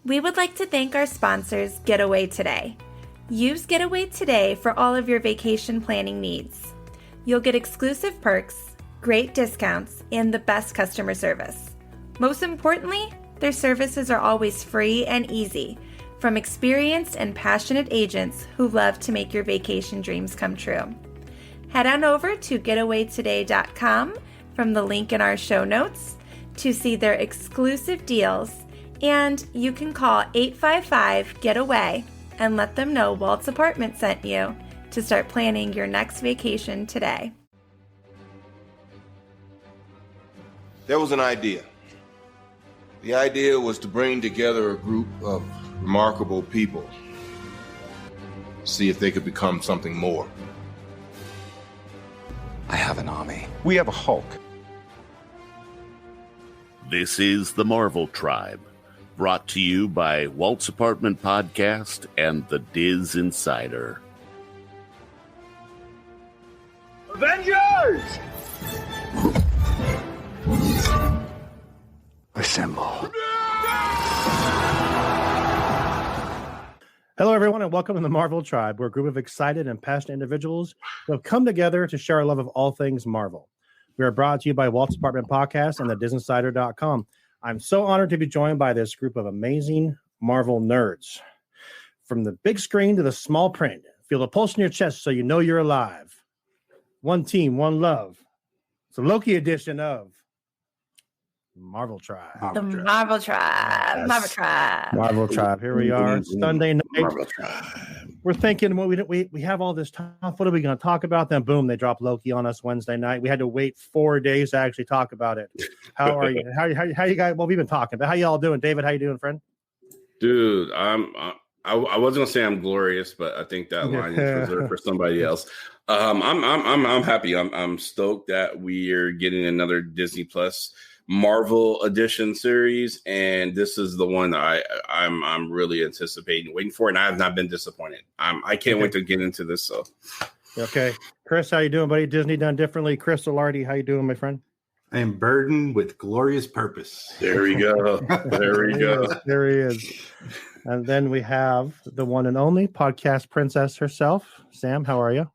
We would like to thank our sponsors, Getaway Today. Use Getaway Today for all of your vacation planning needs. You'll get exclusive perks, great discounts, and the best customer service. Most importantly, their services are always free and easy, from experienced and passionate agents who love to make your vacation dreams come true. Head on over to getawaytoday.com from the link in our show notes to see their exclusive deals, and you can call 855-GET-AWAY and let them know Walt's Apartment sent you to start planning your next vacation today. There was an idea. The idea was to bring together a group of remarkable people, see if they could become something more. I have an army. We have a Hulk. This is the Marvel Tribe, brought to you by Walt's Apartment Podcast and the DisInsider. Avengers! Assemble. Hello, everyone, and welcome to the Marvel Tribe. We're a group of excited and passionate individuals who have come together to share our love of all things Marvel. We are brought to you by Walt's Apartment Podcast and the DisInsider.com. I'm so honored to be joined by this group of amazing Marvel nerds. From the big screen to the small print, feel the pulse in your chest so you know you're alive. One team, one love. It's a Loki edition of Marvel Tribe. Marvel Tribe. Yes. Marvel Tribe. Marvel Tribe. Here we are, Sunday night. Marvel Tribe. We're thinking, well, we have all this stuff. What are we going to talk about? Then, boom, they dropped Loki on us Wednesday night. We had to wait 4 days to actually talk about it. How are you? How you guys? Well, we've been talking, but how y'all doing? David, how you doing, friend? Dude, I wasn't gonna say I'm glorious, but I think that line is reserved for somebody else. I'm happy. I'm stoked that we are getting another Disney Plus Marvel edition series, and this is the one I'm really anticipating, waiting for, and I have not been disappointed. I can't wait to get into this. So, okay, Chris, how you doing, buddy? Disney done differently. Chris Alardi, how you doing, my friend? I am burdened with glorious purpose. there we go. There we go. There he is. And then we have the one and only podcast princess herself, Sam. How are you?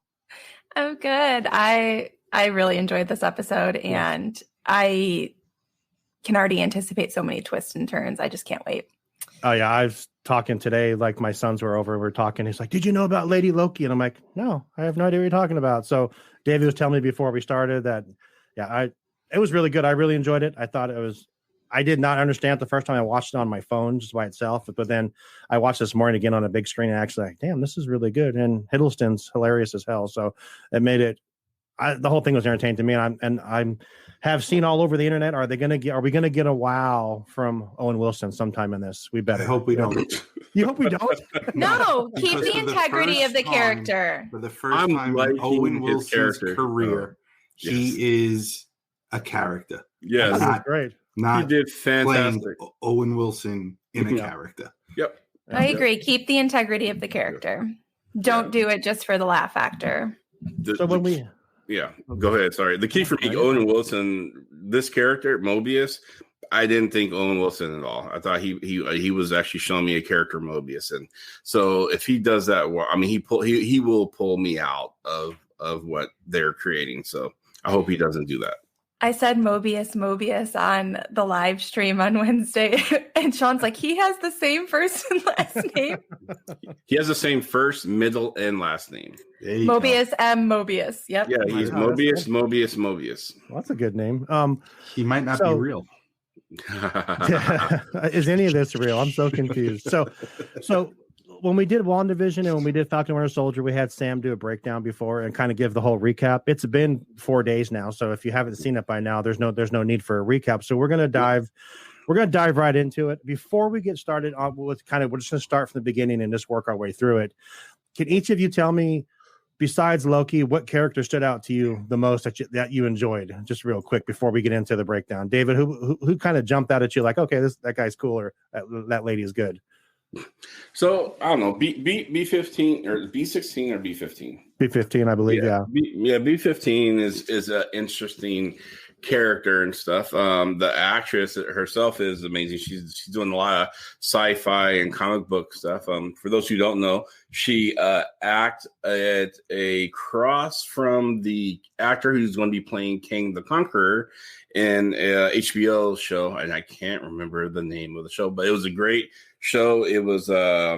I'm good. I really enjoyed this episode, and I can already anticipate so many twists and turns. I just can't wait. Oh yeah, I was talking today, like my sons were over, we're talking. He's like, did you know about Lady Loki? And I'm like, no, I have no idea what you're talking about. So David was telling me before we started that, it was really good. I really enjoyed it. I did not understand it the first time I watched it on my phone just by itself. But then I watched this morning again on a big screen and actually like, damn, this is really good. And Hiddleston's hilarious as hell. So it made it, the whole thing was entertaining to me. And I'm have seen all over the internet. Are we going to get a wow from Owen Wilson sometime in this? We better. I hope we don't. You hope we don't? No, keep the integrity of the character. For the first time in Owen Wilson's career, he is a character. Yes, That's great. Not he did fantastic. Owen Wilson in a character. Yep. I agree. Keep the integrity of the character. Don't do it just for the laugh factor. Go ahead. Sorry. The key for me, Owen Wilson, this character, Mobius, I didn't think Owen Wilson at all. I thought he was actually showing me a character Mobius. And so if he does that, well, I mean, he will pull me out of what they're creating. So I hope he doesn't do that. I said Mobius on the live stream on Wednesday, and Shawn's like, he has the same first and last name. He has the same first, middle, and last name. Mobius M. Mobius. Yep. Yeah, he's Mobius. Well, that's a good name. He might not be real. Is any of this real? I'm so confused. So when we did WandaVision and when we did Falcon Winter Soldier, we had Sam do a breakdown before and kind of give the whole recap. It's been 4 days now, so if you haven't seen it by now, there's no need for a recap. So we're gonna dive right into it. Before we get started we're just gonna start from the beginning and just work our way through it. Can each of you tell me, besides Loki, what character stood out to you the most that you enjoyed? Just real quick before we get into the breakdown. David, who kind of jumped out at you like, okay, that guy's cool, or that lady is good? So I don't know, B15 or B16 or B15. B15, I believe. Yeah. B15 is an interesting character and stuff. The actress herself is amazing. She's doing a lot of sci-fi and comic book stuff. For those who don't know, she acts at a cross from the actor who's going to be playing King the Conqueror in a HBO show, and I can't remember the name of the show, but it was a great show. It was I'll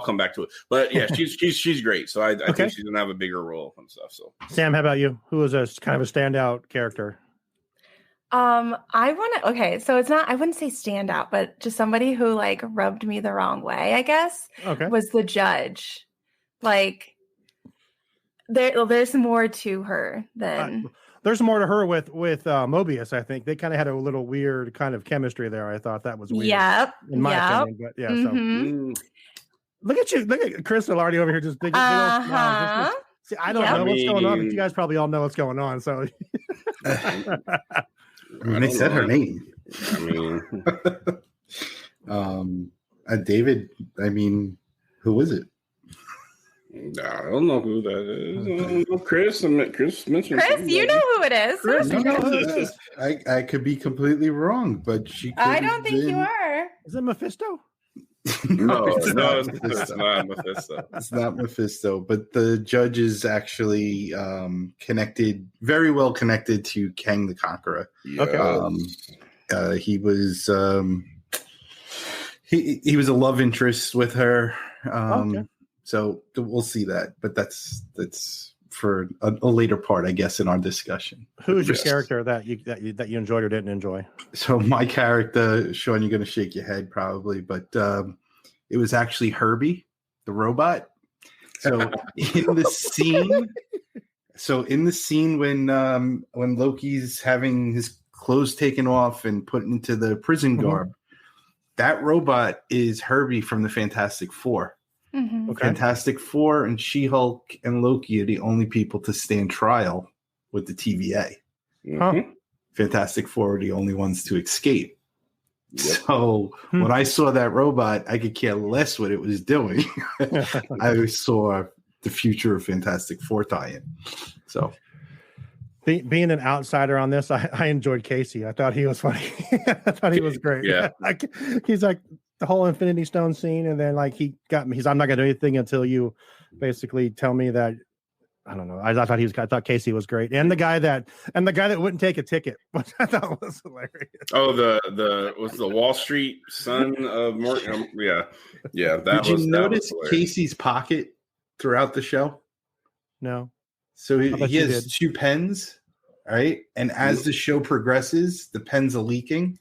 come back to it, but yeah, she's great. So I think she's gonna have a bigger role and stuff. So Sam, how about you? Who was a kind of a standout character? So it's not, I wouldn't say standout, but just somebody who like rubbed me the wrong way, I guess, was the judge. Like there's more to her than there's more to her with Mobius. I think they kind of had a little weird kind of chemistry there. I thought that was weird. Yep. In my opinion, but yeah. So look at Crystal already over here just big. See, I don't know what's going on, but you guys probably all know what's going on. So they said her name. David. I mean, who is it? I don't know who that is. Chris mentioned. Chris, you know who it is. Chris, you know who it is. I could be completely wrong, but she. I don't think you are. Is it Mephisto? No, it's not Mephisto. It's not Mephisto, but the judge is actually very well connected to Kang the Conqueror. Okay. He was he was a love interest with her. So we'll see that, but that's for a later part, I guess, in our discussion. Who's your character that you enjoyed or didn't enjoy? So my character, Shawn, you're going to shake your head probably, but it was actually Herbie, the robot. So in the scene when Loki's having his clothes taken off and put into the prison garb, that robot is Herbie from the Fantastic Four. Mm-hmm. Okay. Fantastic Four and She-Hulk and Loki are the only people to stand trial with the TVA. Mm-hmm. Fantastic Four are the only ones to escape. Yep. So when I saw that robot, I could care less what it was doing. I saw the future of Fantastic Four tie-in. So being an outsider on this, I enjoyed Casey. I thought he was funny. I thought he was great. Yeah. He's like the whole Infinity Stone scene, and then like he got me. I'm not gonna do anything until you basically tell me that. I don't know. I thought Casey was great, and the guy that wouldn't take a ticket, which I thought was hilarious. Oh, was the Wall Street son of Morgan? Yeah. Did you notice Casey's pocket throughout the show? No. So he has two pens, right? And as the show progresses, the pens are leaking.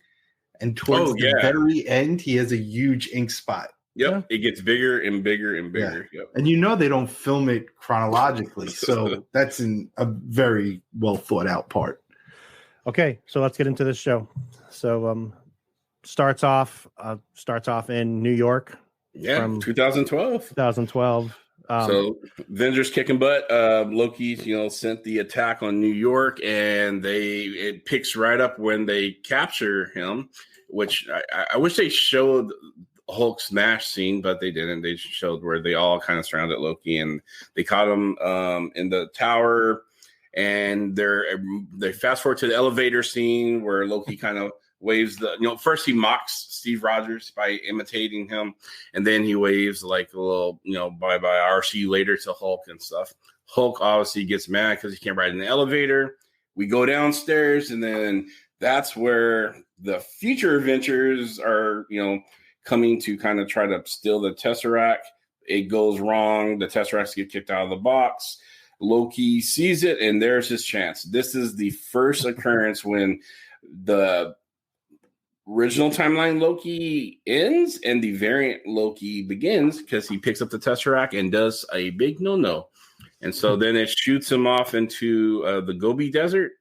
And towards the very end, he has a huge ink spot. Yep. Yeah. It gets bigger and bigger and bigger. Yeah. Yep. And they don't film it chronologically. So that's a very well thought out part. Okay, so let's get into this show. So starts off in New York. Yeah, from 2012. 2012. So Avengers kicking butt. Loki, sent the attack on New York, and it picks right up when they capture him. Which I wish they showed Hulk smash scene, but they didn't. They showed where they all kind of surrounded Loki, and they caught him in the tower. And they fast forward to the elevator scene where Loki kind of waves first he mocks Steve Rogers by imitating him, and then he waves like a little, bye-bye, I'll see you later to Hulk and stuff. Hulk obviously gets mad because he can't ride in the elevator. We go downstairs, and then that's where the future adventures are, coming to kind of try to steal the Tesseract. It goes wrong. The Tesseracts get kicked out of the box. Loki sees it, and there's his chance. This is the first occurrence when the original timeline Loki ends and the variant Loki begins, because he picks up the Tesseract and does a big no. And so then it shoots him off into the Gobi Desert.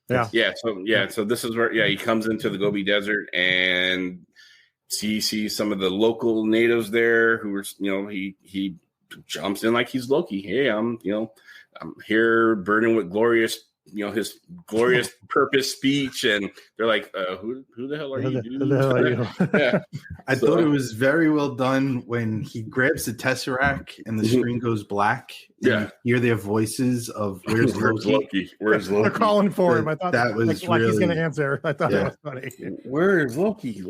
So this is where he comes into the Gobi Desert, and he sees some of the local natives there who are, he jumps in like he's Loki. Hey, I'm here burning with glorious his glorious purpose speech, and they're like, who the hell are you, dude? Who the hell are you? Yeah. I thought it was very well done when he grabs the Tesseract and the screen goes black. And you hear their voices of where's Loki? Where's Loki? They're calling for him. I thought that was like really, he's going to answer. I thought that was funny. Where is Loki?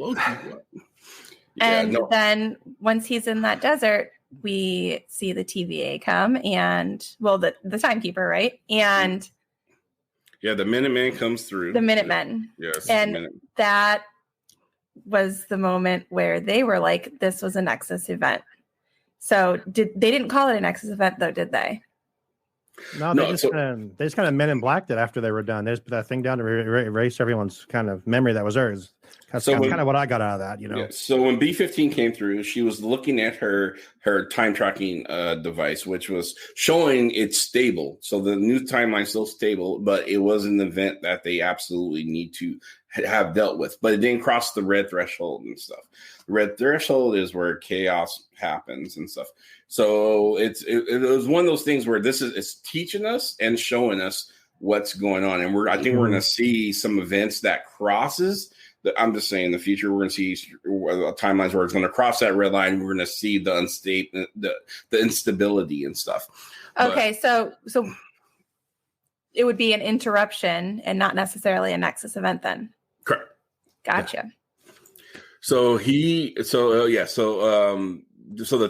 And then once he's in that desert, we see the TVA come and, well, the timekeeper, right? And the Minutemen comes through. The Minutemen. Yes. And that was the moment where they were like, this was a Nexus event. So they didn't call it a Nexus event, though, did they? No, they just kind of Men in Blacked it after they were done. They just put that thing down to erase everyone's kind of memory that was theirs. That's kind of what I got out of that, Yeah, so when B-15 came through, she was looking at her time tracking device, which was showing it's stable. So the new timeline's still stable, but it was an event that they absolutely need to have dealt with. But it didn't cross the red threshold and stuff. The red threshold is where chaos happens and stuff. So it was one of those things where it's teaching us and showing us what's going on, and I think we're going to see some events that crosses. I'm just saying, in the future we're going to see timelines where it's going to cross that red line. We're going to see the instability and stuff. Okay, so it would be an interruption and not necessarily a Nexus event then. Correct. Gotcha. So the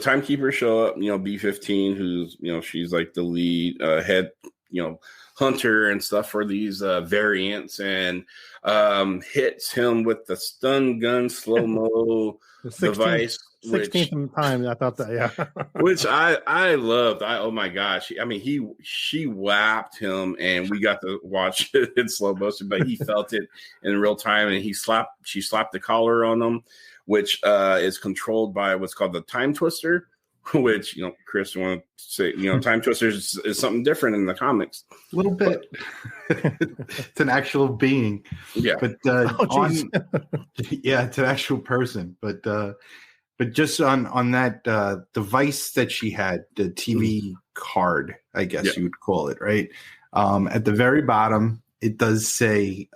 timekeepers show up, B-15, who's, she's like the lead head, hunter and stuff for these variants, and hits him with the stun gun slow-mo device. 16th time, I thought that, yeah. Which I loved. Oh my gosh. I mean, she whapped him, and we got to watch it in slow motion, but he felt it in real time, and she slapped the collar on him, which is controlled by what's called the time twister, which, Chris, you want to say, time twister is something different in the comics. A little bit. It's an actual being. Yeah. But it's an actual person. But just on that device that she had, the TV card, I guess you would call it, right? At the very bottom, it does say,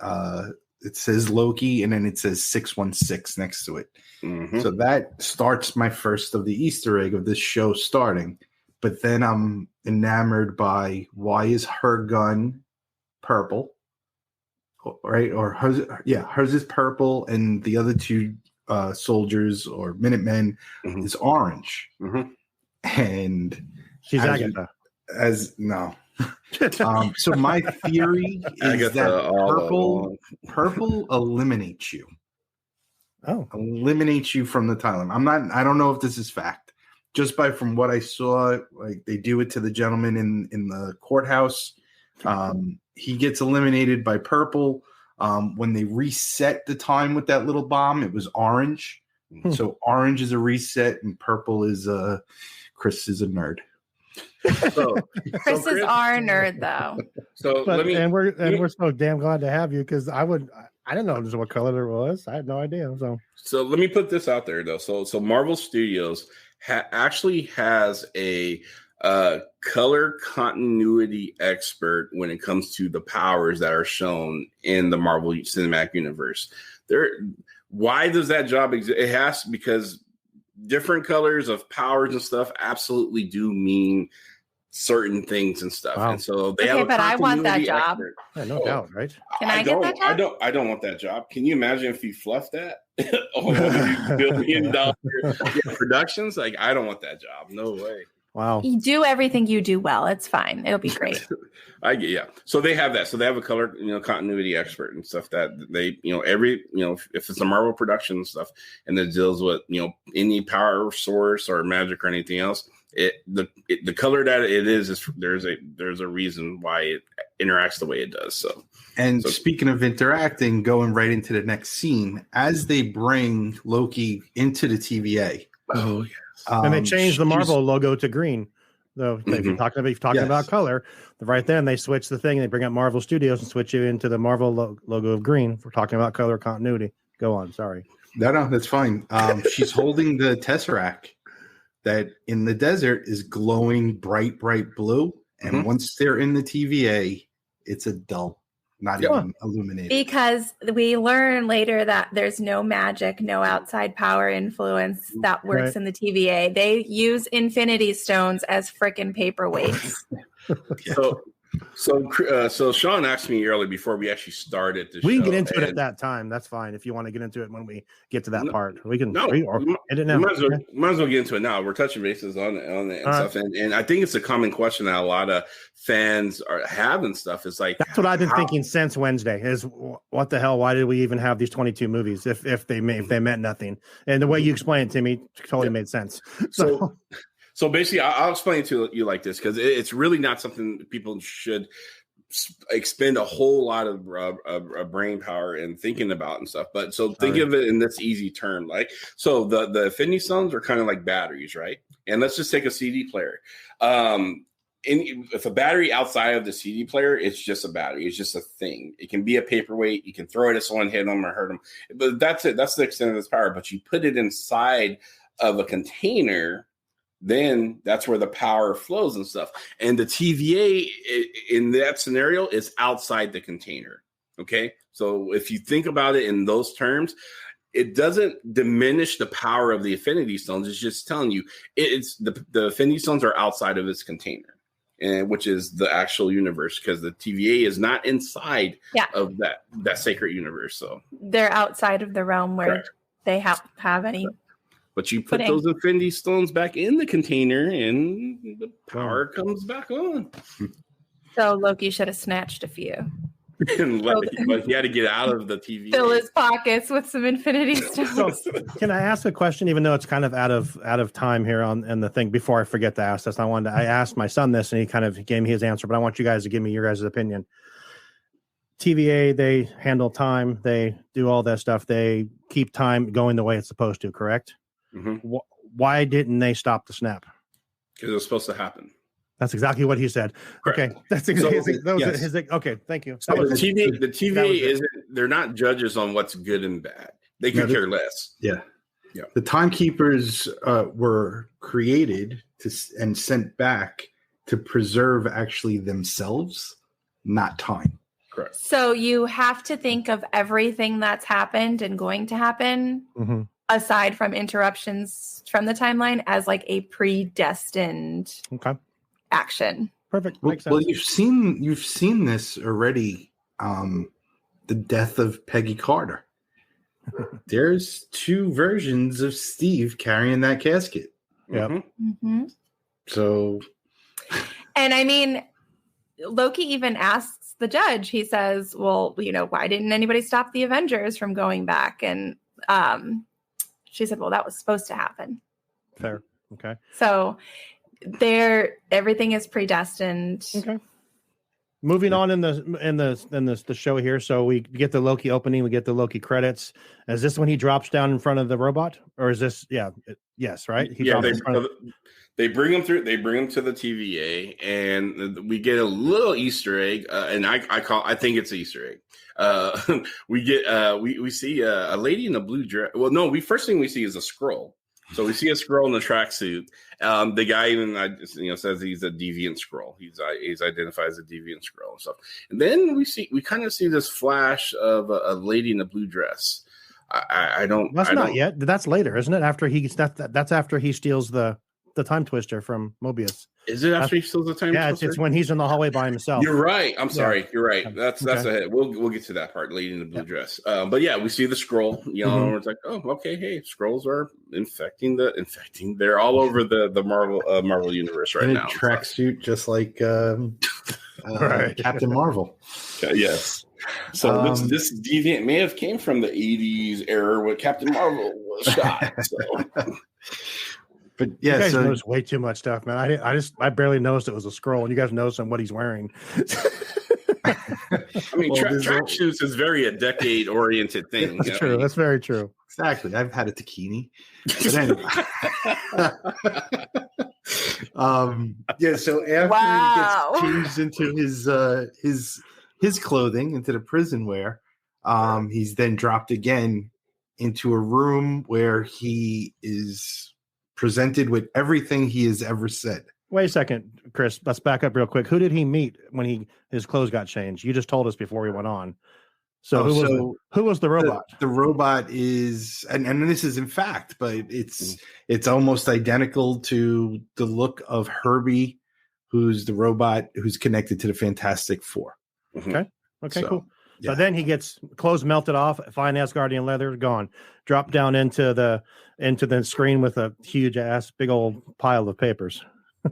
it says Loki, and then it says 616 next to it. Mm-hmm. So that starts my first of the Easter egg of this show starting. But then I'm enamored by, why is her gun purple? Right? Or hers is purple, and the other two soldiers or Minutemen is orange. Mm-hmm. And she's Agatha. So my theory is that purple eliminates you. Oh, eliminates you from the timeline. I don't know if this is fact. Just from what I saw, like they do it to the gentleman in the courthouse. He gets eliminated by purple. When they reset the time with that little bomb, it was orange. So orange is a reset, and purple is Chris is a nerd. Chris is our nerd, though. We're so damn glad to have you, because I didn't know what color there was. I had no idea. So let me put this out there, though. So Marvel Studios actually has a color continuity expert when it comes to the powers that are shown in the Marvel Cinematic Universe. Why does that job exist? It has, because different colors of powers and stuff absolutely do mean certain things and stuff. Wow. And so they have a I want that job. Yeah, no doubt, right? Can I get that job? I don't want that job. Can you imagine if you fluffed that? $1 billion productions? Like, I don't want that job. No way. Wow. You do everything you do well. It's fine. It'll be great. So they have that. So they have a color, continuity expert and stuff that they, if it's a Marvel production and stuff, and it deals with, any power source or magic or anything else, the color that it is there's a reason why it interacts the way it does. So speaking of interacting, going right into the next scene, as they bring Loki into the TVA. Oh yes. And they changed the Marvel logo to green. So if you're talking about color, right then they switch the thing. They bring up Marvel Studios and switch you into the Marvel logo of green. If we're talking about color continuity. Go on. Sorry. No, that's fine. She's holding the Tesseract that in the desert is glowing bright blue. And once they're in the TVA, It's a dull, not even illuminated. Because we learn later that there's no magic, no outside power influence that works in the TVA. They use Infinity Stones as frickin' paperweights. So Shawn asked me earlier before we actually started the show. We can get into it at that time. That's fine. If you want to get into it when we get to that part, we can. No, we might as well get into it now. We're touching bases on it and stuff, and I think it's a common question that a lot of fans have and stuff. Is like, that's what I've been thinking since Wednesday. Is what the hell? Why did we even have these 22 movies if they meant nothing? And the way you explained it to me totally made sense. So basically, I'll explain it to you like this, because it's really not something people should expend a whole lot of brain power in thinking about and stuff. But so think of it in this easy term. Like, so the Infinity Stones are kind of like batteries, right? And let's just take a CD player. If a battery outside of the CD player, it's just a battery. It's just a thing. It can be a paperweight. You can throw it at someone, hit them or hurt them. But that's it. That's the extent of its power. But you put it inside of a container, then that's where the power flows and stuff. And the TVA in that scenario is outside the container. Okay. So if you think about it in those terms, it doesn't diminish the power of the Infinity Stones. It's just telling you it's the Infinity Stones are outside of its container, and which is the actual universe, because the TVA is not inside of that sacred universe. So they're outside of the realm where they have any. But you put those Infinity Stones back in the container, and the power comes back on. So Loki should have snatched a few. But he had to get out of the TV. Fill his pockets with some Infinity Stones. So, can I ask a question, even though it's kind of out of time here on the thing? Before I forget to ask this, I asked my son this, and he kind of gave me his answer. But I want you guys to give me your guys' opinion. TVA, they handle time. They do all that stuff. They keep time going the way it's supposed to. Correct? Mm-hmm. Why didn't they stop the snap? Because it was supposed to happen. That's exactly what he said. Correct. Okay, that's exactly his. Okay, thank you. So the TVA isn't. They're not judges on what's good and bad. They could care less. Yeah. The timekeepers were created and sent back to preserve actually themselves, not time. Correct. So you have to think of everything that's happened and going to happen. Mm-hmm. Aside from interruptions from the timeline, as like a predestined action. Perfect. Well, you've seen this already. The death of Peggy Carter. There's two versions of Steve carrying that casket. Yeah. Mm-hmm. So, and I mean, Loki even asks the judge. He says, "Well, why didn't anybody stop the Avengers from going back?" And she said, "Well, that was supposed to happen." Fair. Okay. So everything is predestined. Okay. Moving on in the show here. So we get the Loki opening, we get the Loki credits. Is this when he drops down in front of the robot? Or is this yes, right? They bring him through. They bring him to the TVA, and we get a little Easter egg. And I think it's an Easter egg. We see a lady in a blue dress. Well, no, first thing we see is a scroll. So we see a scroll in a tracksuit. The guy even says he's a deviant scroll. He's identified as a deviant scroll and stuff. And then we kind of see this flash of a lady in a blue dress. I don't. That's not yet. That's later, isn't it? After that's after he steals the time twister from Mobius. Is it after he steals the time twister? Yeah, it's when he's in the hallway by himself. You're right. I'm sorry. You're right. That's ahead. We'll get to that part, lady in the blue dress. But yeah, we see the scroll, and it's like, oh, okay, hey, scrolls are infecting. They're all over the Marvel universe right now. Tracksuit, just like Captain Marvel. Yes. So this deviant may have came from the 80s era where Captain Marvel was shot. So. But yeah, you guys notice way too much stuff, man. I barely noticed it was a scroll, and you guys noticed what he's wearing. I mean, track shoes is very a decade-oriented thing. That's true. That's very true. Exactly. I've had a taquini. But anyway. So after he gets changed into his clothing, into the prison wear, he's then dropped again into a room where he is presented with everything he has ever said. Wait a second, Chris. Let's back up real quick. Who did he meet when his clothes got changed? You just told us before we went on. So who was the robot? The robot is, and this is in fact, but it's almost identical to the look of Herbie, who's the robot who's connected to the Fantastic Four. Okay, cool. So then he gets clothes melted off, fine Asgardian leather gone, dropped down into the screen with a huge ass big old pile of papers.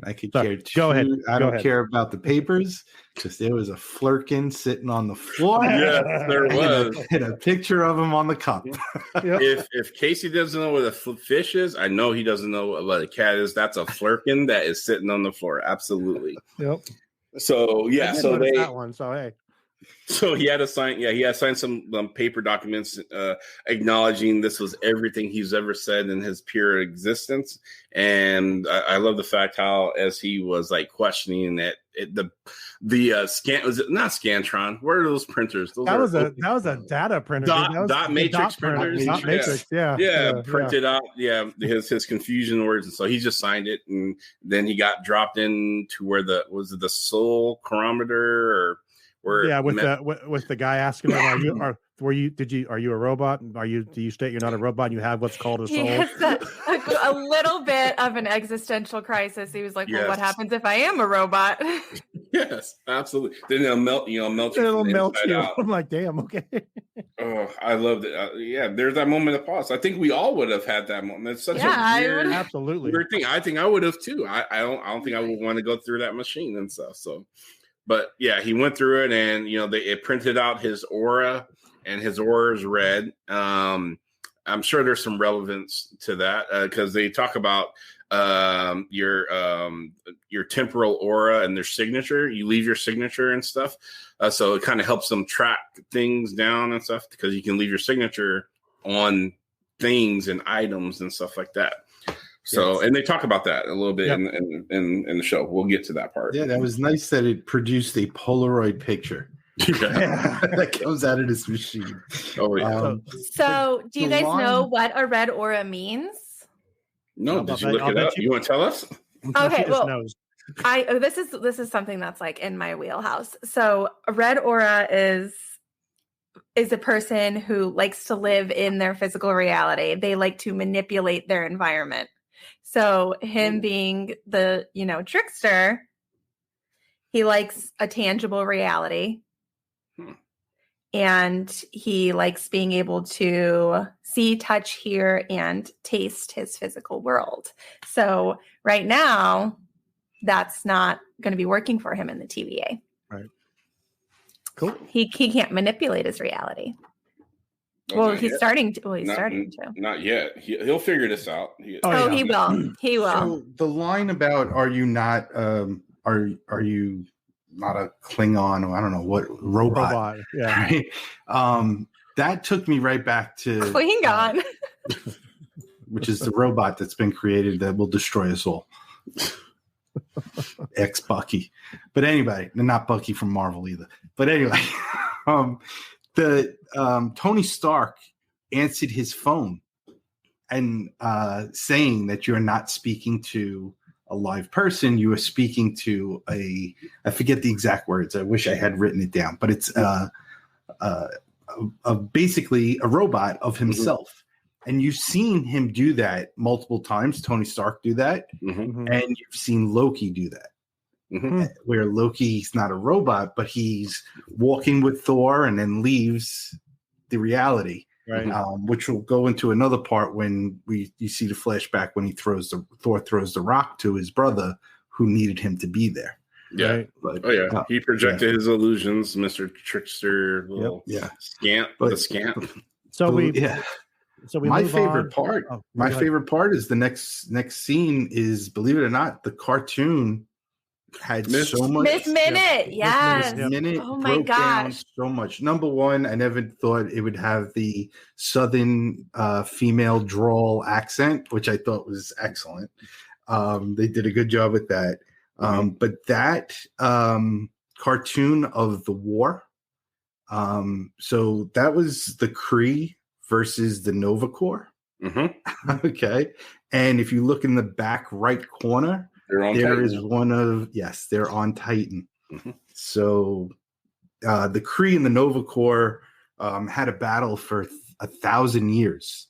I could Sorry, care too. go ahead. I don't care about the papers because there was a flirkin sitting on the floor. Yes, there was. And a picture of him on the cup. If Casey doesn't know what a fish is, I know he doesn't know what a cat is. That's a flirkin that is sitting on the floor. Absolutely. Yep. So yeah, that one. So hey. So he had to sign. Yeah, he had to sign some paper documents acknowledging this was everything he's ever said in his pure existence. And I love the fact how, as he was like questioning that, the scan was it not Scantron? Where are those printers? That was a data printer. Dot matrix printers. Dot matrix. Yeah. Printed out. Yeah, his confusion words, and so he just signed it, and then he got dropped into where the soul chronometer or. With the guy asking him, are you a robot? Do you state you're not a robot and you have what's called a soul? Yes, a little bit of an existential crisis. He was like, well, what happens if I am a robot? Yes, absolutely. Then it'll melt you. It'll melt you. Out. I'm like, damn, okay. Oh, I loved it. There's that moment of pause. I think we all would have had that moment. It's such a weird, absolutely weird thing. I think I would have too. I don't think I would want to go through that machine and stuff. So. But yeah, he went through it, and it printed out his aura, and his aura is red. I'm sure there's some relevance to that because they talk about your temporal aura and their signature. You leave your signature and stuff, so it kind of helps them track things down and stuff because you can leave your signature on things and items and stuff like that. So, and they talk about that a little bit in the show. We'll get to that part. Yeah, that was nice that it produced a Polaroid picture that comes out of this machine. Oh, yeah. So do you guys know what a red aura means? No, did you look it up? You want to tell us? Okay, well, this is something that's like in my wheelhouse. So a red aura is a person who likes to live in their physical reality. They like to manipulate their environment. So him being the, trickster, he likes a tangible reality. And he likes being able to see, touch, hear, and taste his physical world. So right now, that's not going to be working for him in the TVA. Right. Cool. He can't manipulate his reality. Well, he's starting to. Well, he's starting to. Not yet. He'll figure this out. He will. He will. So the line about "Are you not? Are you not a Klingon or I don't know what robot?" Yeah. Right? That took me right back to Klingon, which is the robot that's been created that will destroy us all. Ex Bucky, but anyway, not Bucky from Marvel either. But anyway, the Tony Stark answered his phone and saying that you're not speaking to a live person, you are speaking to I forget the exact words. I wish I had written it down, but it's basically a robot of himself. Mm-hmm. And you've seen him do that multiple times, Tony Stark do that, and you've seen Loki do that. Where Loki's not a robot, but he's walking with Thor and then leaves the reality, right? Which will go into another part when you see the flashback when Thor throws the rock to his brother who needed him to be there. Yeah, right? But, he projected his illusions, Mr. Trickster, little scamp. So my favorite part. My favorite part is the next scene is, believe it or not, the cartoon had so much. Miss Minute, yes. Miss Minute. Oh my gosh, so much. Number one, I never thought it would have the Southern female drawl accent, which I thought was excellent. They did a good job with that. But that cartoon of the war. So that was the Kree versus the Nova Corps. Okay. And if you look in the back right corner, They're on There Titan. is one of they're on Titan. Mhm. So the Kree and the Nova Corps had a battle for 1,000 years,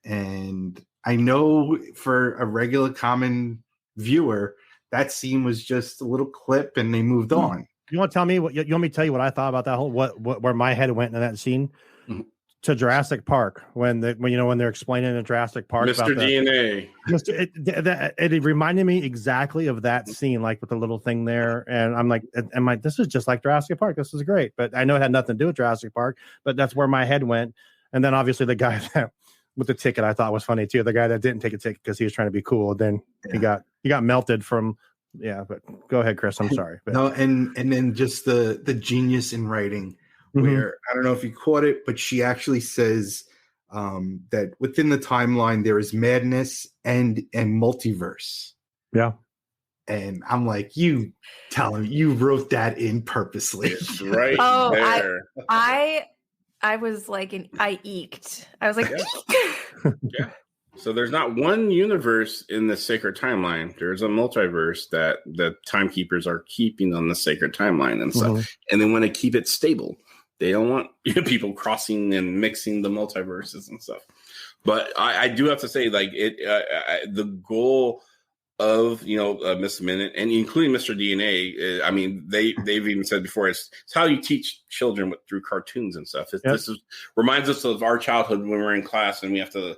and I know for a regular common viewer, that scene was just a little clip, and they moved on. You want to tell me what you want me to tell you what I thought about that whole where my head went in that scene? Mhm. To Jurassic Park when they're explaining in Jurassic Park Mr. about DNA. It reminded me exactly of that scene, like with the little thing there, and I'm like, this is just like Jurassic Park. This is great, but I know it had nothing to do with Jurassic Park, but that's where my head went. And then obviously the guy that with the ticket I thought was funny too. The guy that didn't take a ticket because he was trying to be cool, then he got melted from. Yeah, but go ahead, Chris. I'm sorry. But. No, and then just the genius in writing. Where I don't know if you caught it, but she actually says that within the timeline there is madness and multiverse. Yeah, and I'm like, you tell him you wrote that in purposely. It's right there. I was like, I eeked. I was like, Yeah. So there's not one universe in the sacred timeline. There's a multiverse that the timekeepers are keeping on the sacred timeline and stuff, and they want to keep it stable. They don't want people crossing and mixing the multiverses and stuff. But I do have to say, like the goal of Miss Minute and including Mr. DNA. I mean, they've even said before it's how you teach children through cartoons and stuff. This reminds us of our childhood when we're in class and we have to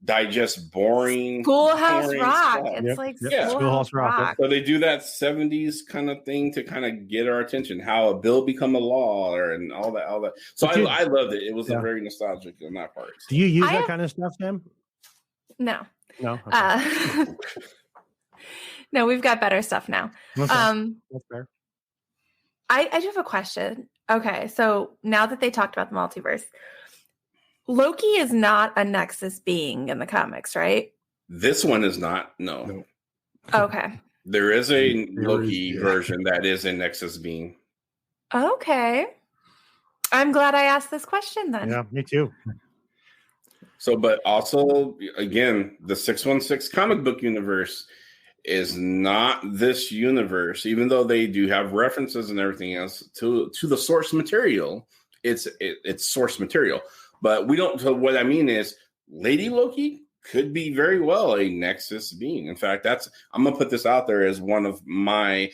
digest boring Schoolhouse Rock. Stuff. It's like Schoolhouse Rock. So they do that 70s kind of thing to kind of get our attention, how a bill become a law and all that. So I loved it. It was very nostalgic on that part. Do you use that kind of stuff, Sam? No. Okay. No, we've got better stuff now. Okay. That's fair. I do have a question. Okay, so now that they talked about the multiverse, Loki is not a Nexus being in the comics, right? This one is not. No. Okay. There is a Loki version that is a Nexus being. Okay. I'm glad I asked this question then. Yeah, me too. So, but also, again, the 616 comic book universe is not this universe, even though they do have references and everything else to the source material. It's source material. But we don't. So what I mean is, Lady Loki could be very well a Nexus being. In fact, I'm gonna put this out there as one of my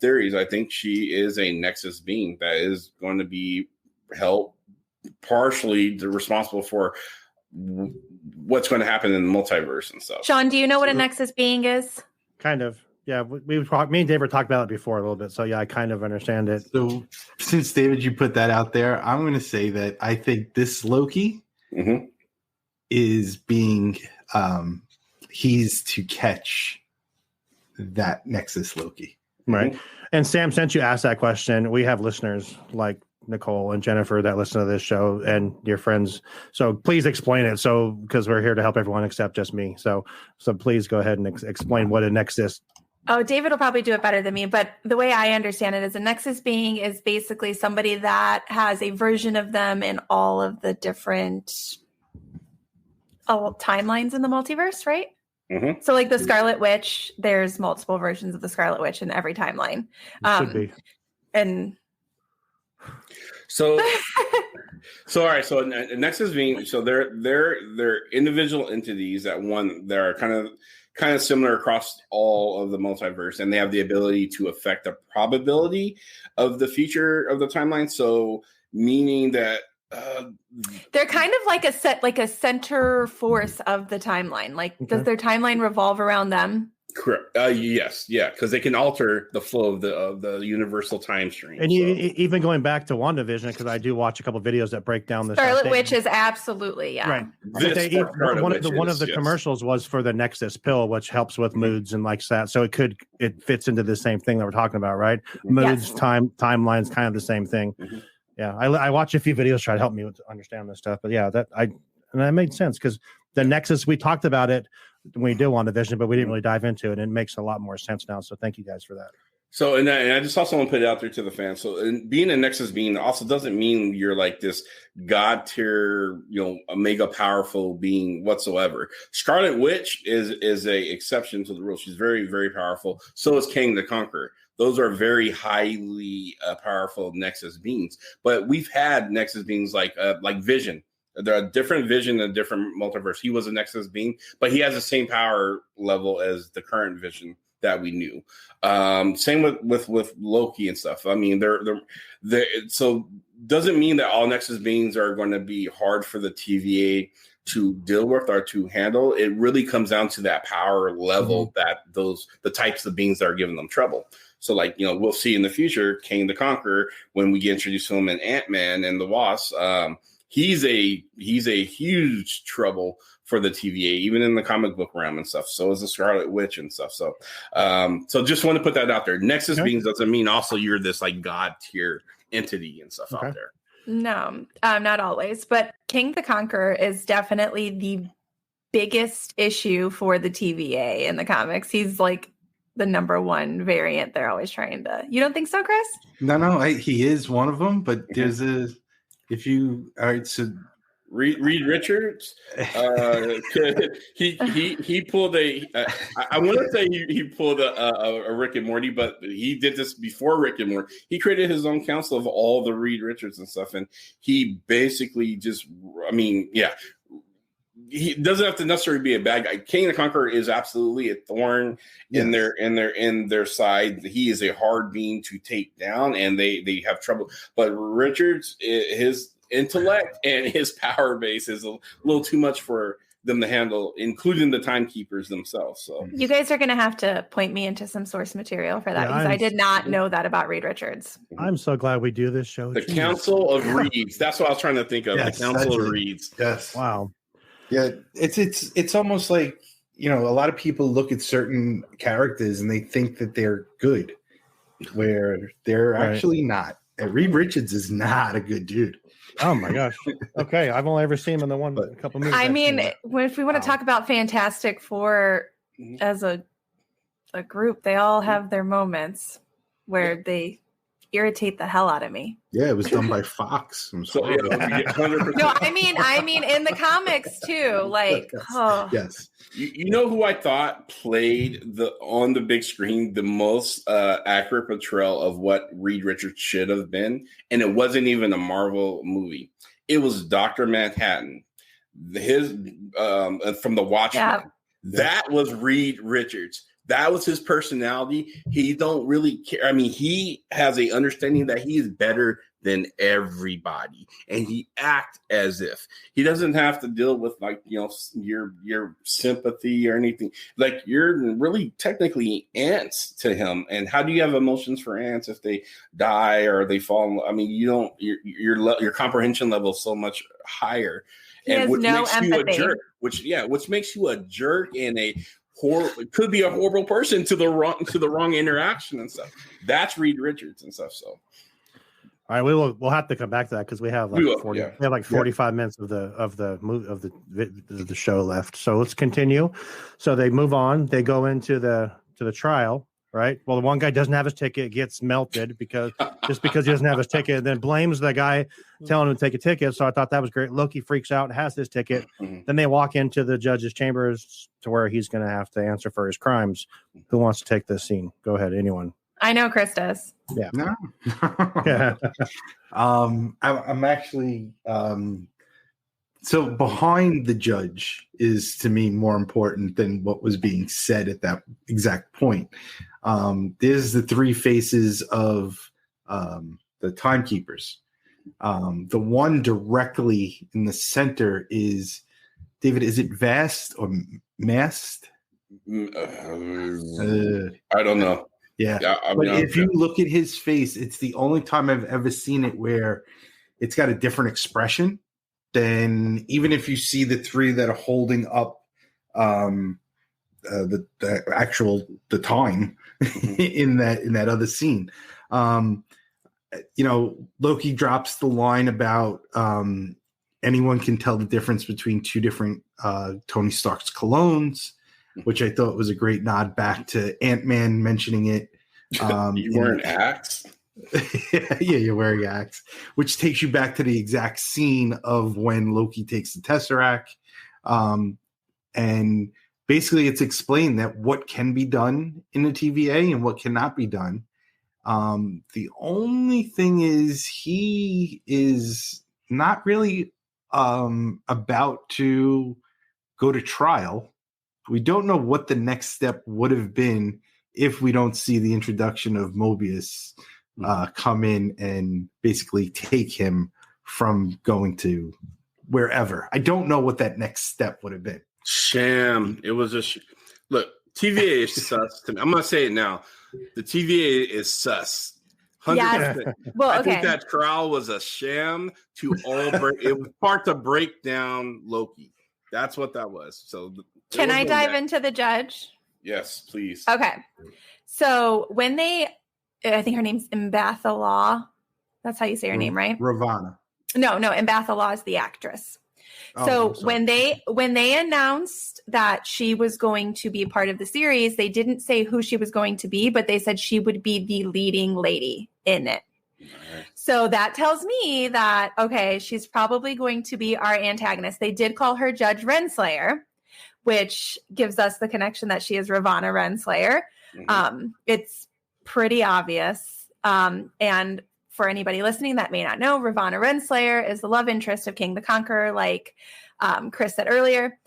theories. I think she is a Nexus being that is going to be held partially responsible for what's going to happen in the multiverse and stuff. Shawn, do you know what a Nexus being is? Kind of. Yeah, me and David talked about it before a little bit, so yeah, I kind of understand it. So, since David, you put that out there, I'm going to say that I think this Loki is being he's to catch that Nexus Loki, right? And Sam, since you asked that question, we have listeners like Nicole and Jennifer that listen to this show and your friends. So please explain it. So because we're here to help everyone except just me. So please go ahead and explain what a Nexus. Oh, David will probably do it better than me, but the way I understand it is a Nexus being is basically somebody that has a version of them in all of the different timelines in the multiverse, right? So like the Scarlet Witch, there's multiple versions of the Scarlet Witch in every timeline. Should be. And so all right. So a Nexus being, so they're individual entities that are kind of similar across all of the multiverse, and they have the ability to affect the probability of the future of the timeline. So meaning that they're kind of like a center force of the timeline. Like, does their timeline revolve around them? Correct. Yes. Yeah. Because they can alter the flow of the universal time stream. And even going back to WandaVision, because I do watch a couple of videos that break down the Scarlet Witch is absolutely right. One of the commercials was for the Nexus pill, which helps with moods and like that. So it fits into the same thing that we're talking about, right? Moods, timelines, kind of the same thing. Yeah, I watch a few videos try to help me understand this stuff, but yeah, that made sense because the Nexus, we talked about it when we did WandaVision, but we didn't really dive into it, and it makes a lot more sense now. So thank you guys for that. So, and I just also want to put it out there to the fans. So, and being a Nexus being also doesn't mean you're like this god tier, a mega powerful being whatsoever. Scarlet Witch is a exception to the rule. She's very, very powerful. So is Kang the Conqueror. Those are very highly powerful Nexus beings. But we've had Nexus beings like Vision. There are different Vision and different multiverse. He was a Nexus being, but he has the same power level as the current Vision that we knew. Same with Loki and stuff. I mean, they're so doesn't mean that all Nexus beings are going to be hard for the TVA to deal with or to handle. It really comes down to that power level that the types of beings that are giving them trouble. So, like, we'll see in the future, Kang the Conqueror, when we get introduced to him in Ant-Man and the Wasp, he's a huge trouble for the TVA, even in the comic book realm and stuff. So is the Scarlet Witch and stuff. So, so just want to put that out there. Nexus beings doesn't mean also you're this like god tier entity and stuff out there. No, not always. But King the Conqueror is definitely the biggest issue for the TVA in the comics. He's like the number one variant they're always trying to. You don't think so, Chris? No, he is one of them. But there's all right, so. Reed Richards, he pulled a. I want to say he pulled a Rick and Morty, but he did this before Rick and Morty. He created his own council of all the Reed Richards and stuff, and he basically just, he doesn't have to necessarily be a bad guy. King the Conqueror is absolutely a thorn in their side. He is a hard being to take down, and they have trouble. But Richards, his intellect and his power base is a little too much for them to handle, including the timekeepers themselves. So you guys are going to have to point me into some source material for that, because I did not know that about Reed Richards. I'm so glad we do this show. The Council of Reeds. That's what I was trying to think of. Yes, the Council of Reeds. Yes. Wow. Yeah, it's almost like, a lot of people look at certain characters and they think that they're good, where they're actually not. And Reed Richards is not a good dude. Oh my gosh. Okay, I've only ever seen him in a couple movies. I mean, if we want to talk about Fantastic Four as a group, they all have their moments where they irritate the hell out of me. Yeah, it was done by Fox. So, no, I mean in the comics too. Like, yes. You know who I thought played on the big screen the most accurate portrayal of what Reed Richards should have been, and it wasn't even a Marvel movie. It was Dr. Manhattan, his from the Watchmen. Yeah. That was Reed Richards. That was his personality. He don't really care. I mean, he has a understanding that he is better than everybody, and he acts as if he doesn't have to deal with your sympathy or anything. Like, you're really technically ants to him. And how do you have emotions for ants if they die or they fall? I mean, you don't. Your comprehension level is so much higher, and which makes you a jerk. Which makes you a jerk and it could be a horrible person to the wrong interaction and stuff. That's Reed Richards and stuff. So, all right, we'll have to come back to that because we have like 45 minutes of the show left. So let's continue. So they move on. They go into the trial. Right. Well, the one guy doesn't have his ticket, gets melted because he doesn't have his ticket, and then blames the guy telling him to take a ticket. So I thought that was great. Loki freaks out and has his ticket. Then they walk into the judge's chambers to where he's going to have to answer for his crimes. Who wants to take this scene? Go ahead. Anyone? I know Chris does. Yeah. No. I'm actually. So behind the judge is, to me, more important than what was being said at that exact point. There's the three faces of the timekeepers. The one directly in the center is, David, is it Vast or Mast? I don't know. Yeah. But if you look at his face, it's the only time I've ever seen it where it's got a different expression. Then even if you see the three that are holding up the time in that other scene, Loki drops the line about anyone can tell the difference between two different Tony Stark's colognes, which I thought was a great nod back to Ant-Man mentioning it You wearing Axe? Yeah, you're wearing Axe, which takes you back to the exact scene of when Loki takes the Tesseract. And basically it's explained that what can be done in the TVA and what cannot be done. The only thing is he is not really about to go to trial. We don't know what the next step would have been if we don't see the introduction of Mobius come in and basically take him from going to wherever. I don't know what that next step would have been. Sham. It was a look. TVA is sus to me. I'm gonna say it now. The TVA is sus. 100%. Yes. Well, I okay. think that trial was a sham to all break. It was part to break down Loki. That's what that was. So Can I dive into the judge? Yes, please. Okay. So when I think her name's Samantha Law. That's how you say her name, right? Ravana. No, Samantha Law is the actress. Oh, So when they announced that she was going to be a part of the series, they didn't say who she was going to be, but they said she would be the leading lady in it. Right. So that tells me that, okay, she's probably going to be our antagonist. They did call her Judge Renslayer, which gives us the connection that she is Ravana Renslayer. Mm-hmm. It's pretty obvious. And for anybody listening that may not know, Ravana Renslayer is the love interest of King the Conqueror, like Chris said earlier.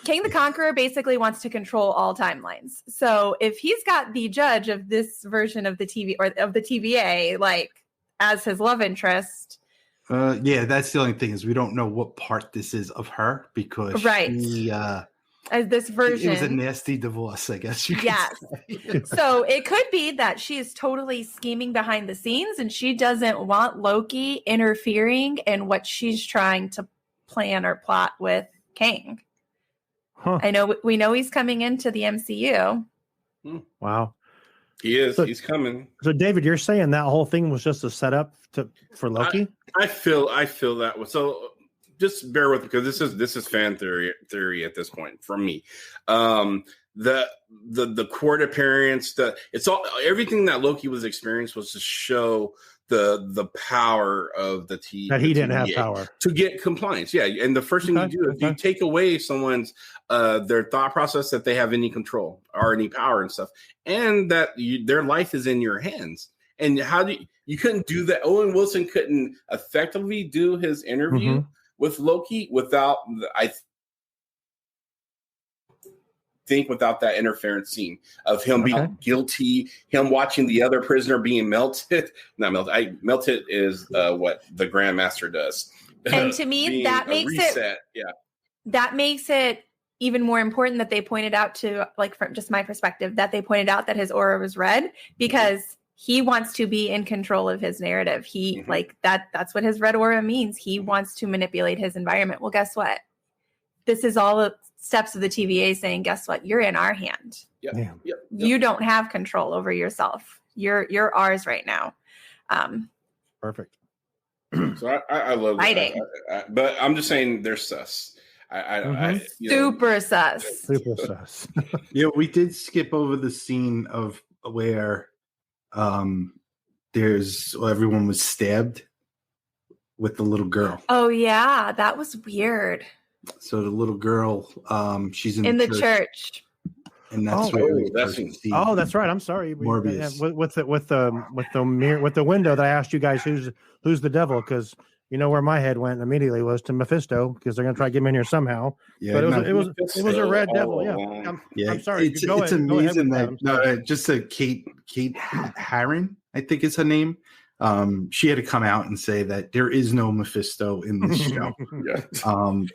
King the Conqueror basically wants to control all timelines. So if he's got the judge of this version of the TV or of the TVA, like as his love interest. Yeah, that's the only thing is we don't know what part this is of her because she, as this version. It was a nasty divorce, I guess you could say. So it could be that she is totally scheming behind the scenes and she doesn't want Loki interfering in what she's trying to plan or plot with King. Huh. We know he's coming into the MCU. Wow. He is. He's coming. So David, you're saying that whole thing was just a setup for Loki? I feel that was so. Just bear with me because this is fan theory at this point from me. The court appearance, it's all everything that Loki was experienced was to show the power of the TVA. That he didn't have power to get compliance. Yeah, and the first thing you do is you take away someone's their thought process that they have any control or any power and stuff, and that their life is in your hands. And how do you couldn't do that? Owen Wilson couldn't effectively do his interview with Loki without without that interference scene of him being guilty, him watching the other prisoner being melted. Not melted. Melted is what the Grandmaster does. And to me, that makes that makes it even more important that they pointed out to, like, from just my perspective, that they pointed out that his aura was red because he wants to be in control of his narrative. He like that's what his red aura means. He wants to manipulate his environment. Well, guess what? This is all the steps of the TVA saying, guess what? You're in our hand. Yep. You don't have control over yourself. You're ours right now. Perfect. So I love fighting. But I'm just saying they're sus. Super sus. Super sus. Yeah, we did skip over the scene of where everyone was stabbed with the little girl. Oh yeah, that was weird. So the little girl, she's in the church. And that's that's right. I'm sorry. Morbius. With the window that I asked you guys who's the devil, because you know where my head went immediately was to Mephisto, because they're gonna try to get him in here somehow. Yeah, but it was a red devil. Yeah. I'm sorry. It's amazing that just a Kate Herron, I think is her name. She had to come out and say that there is no Mephisto in this show.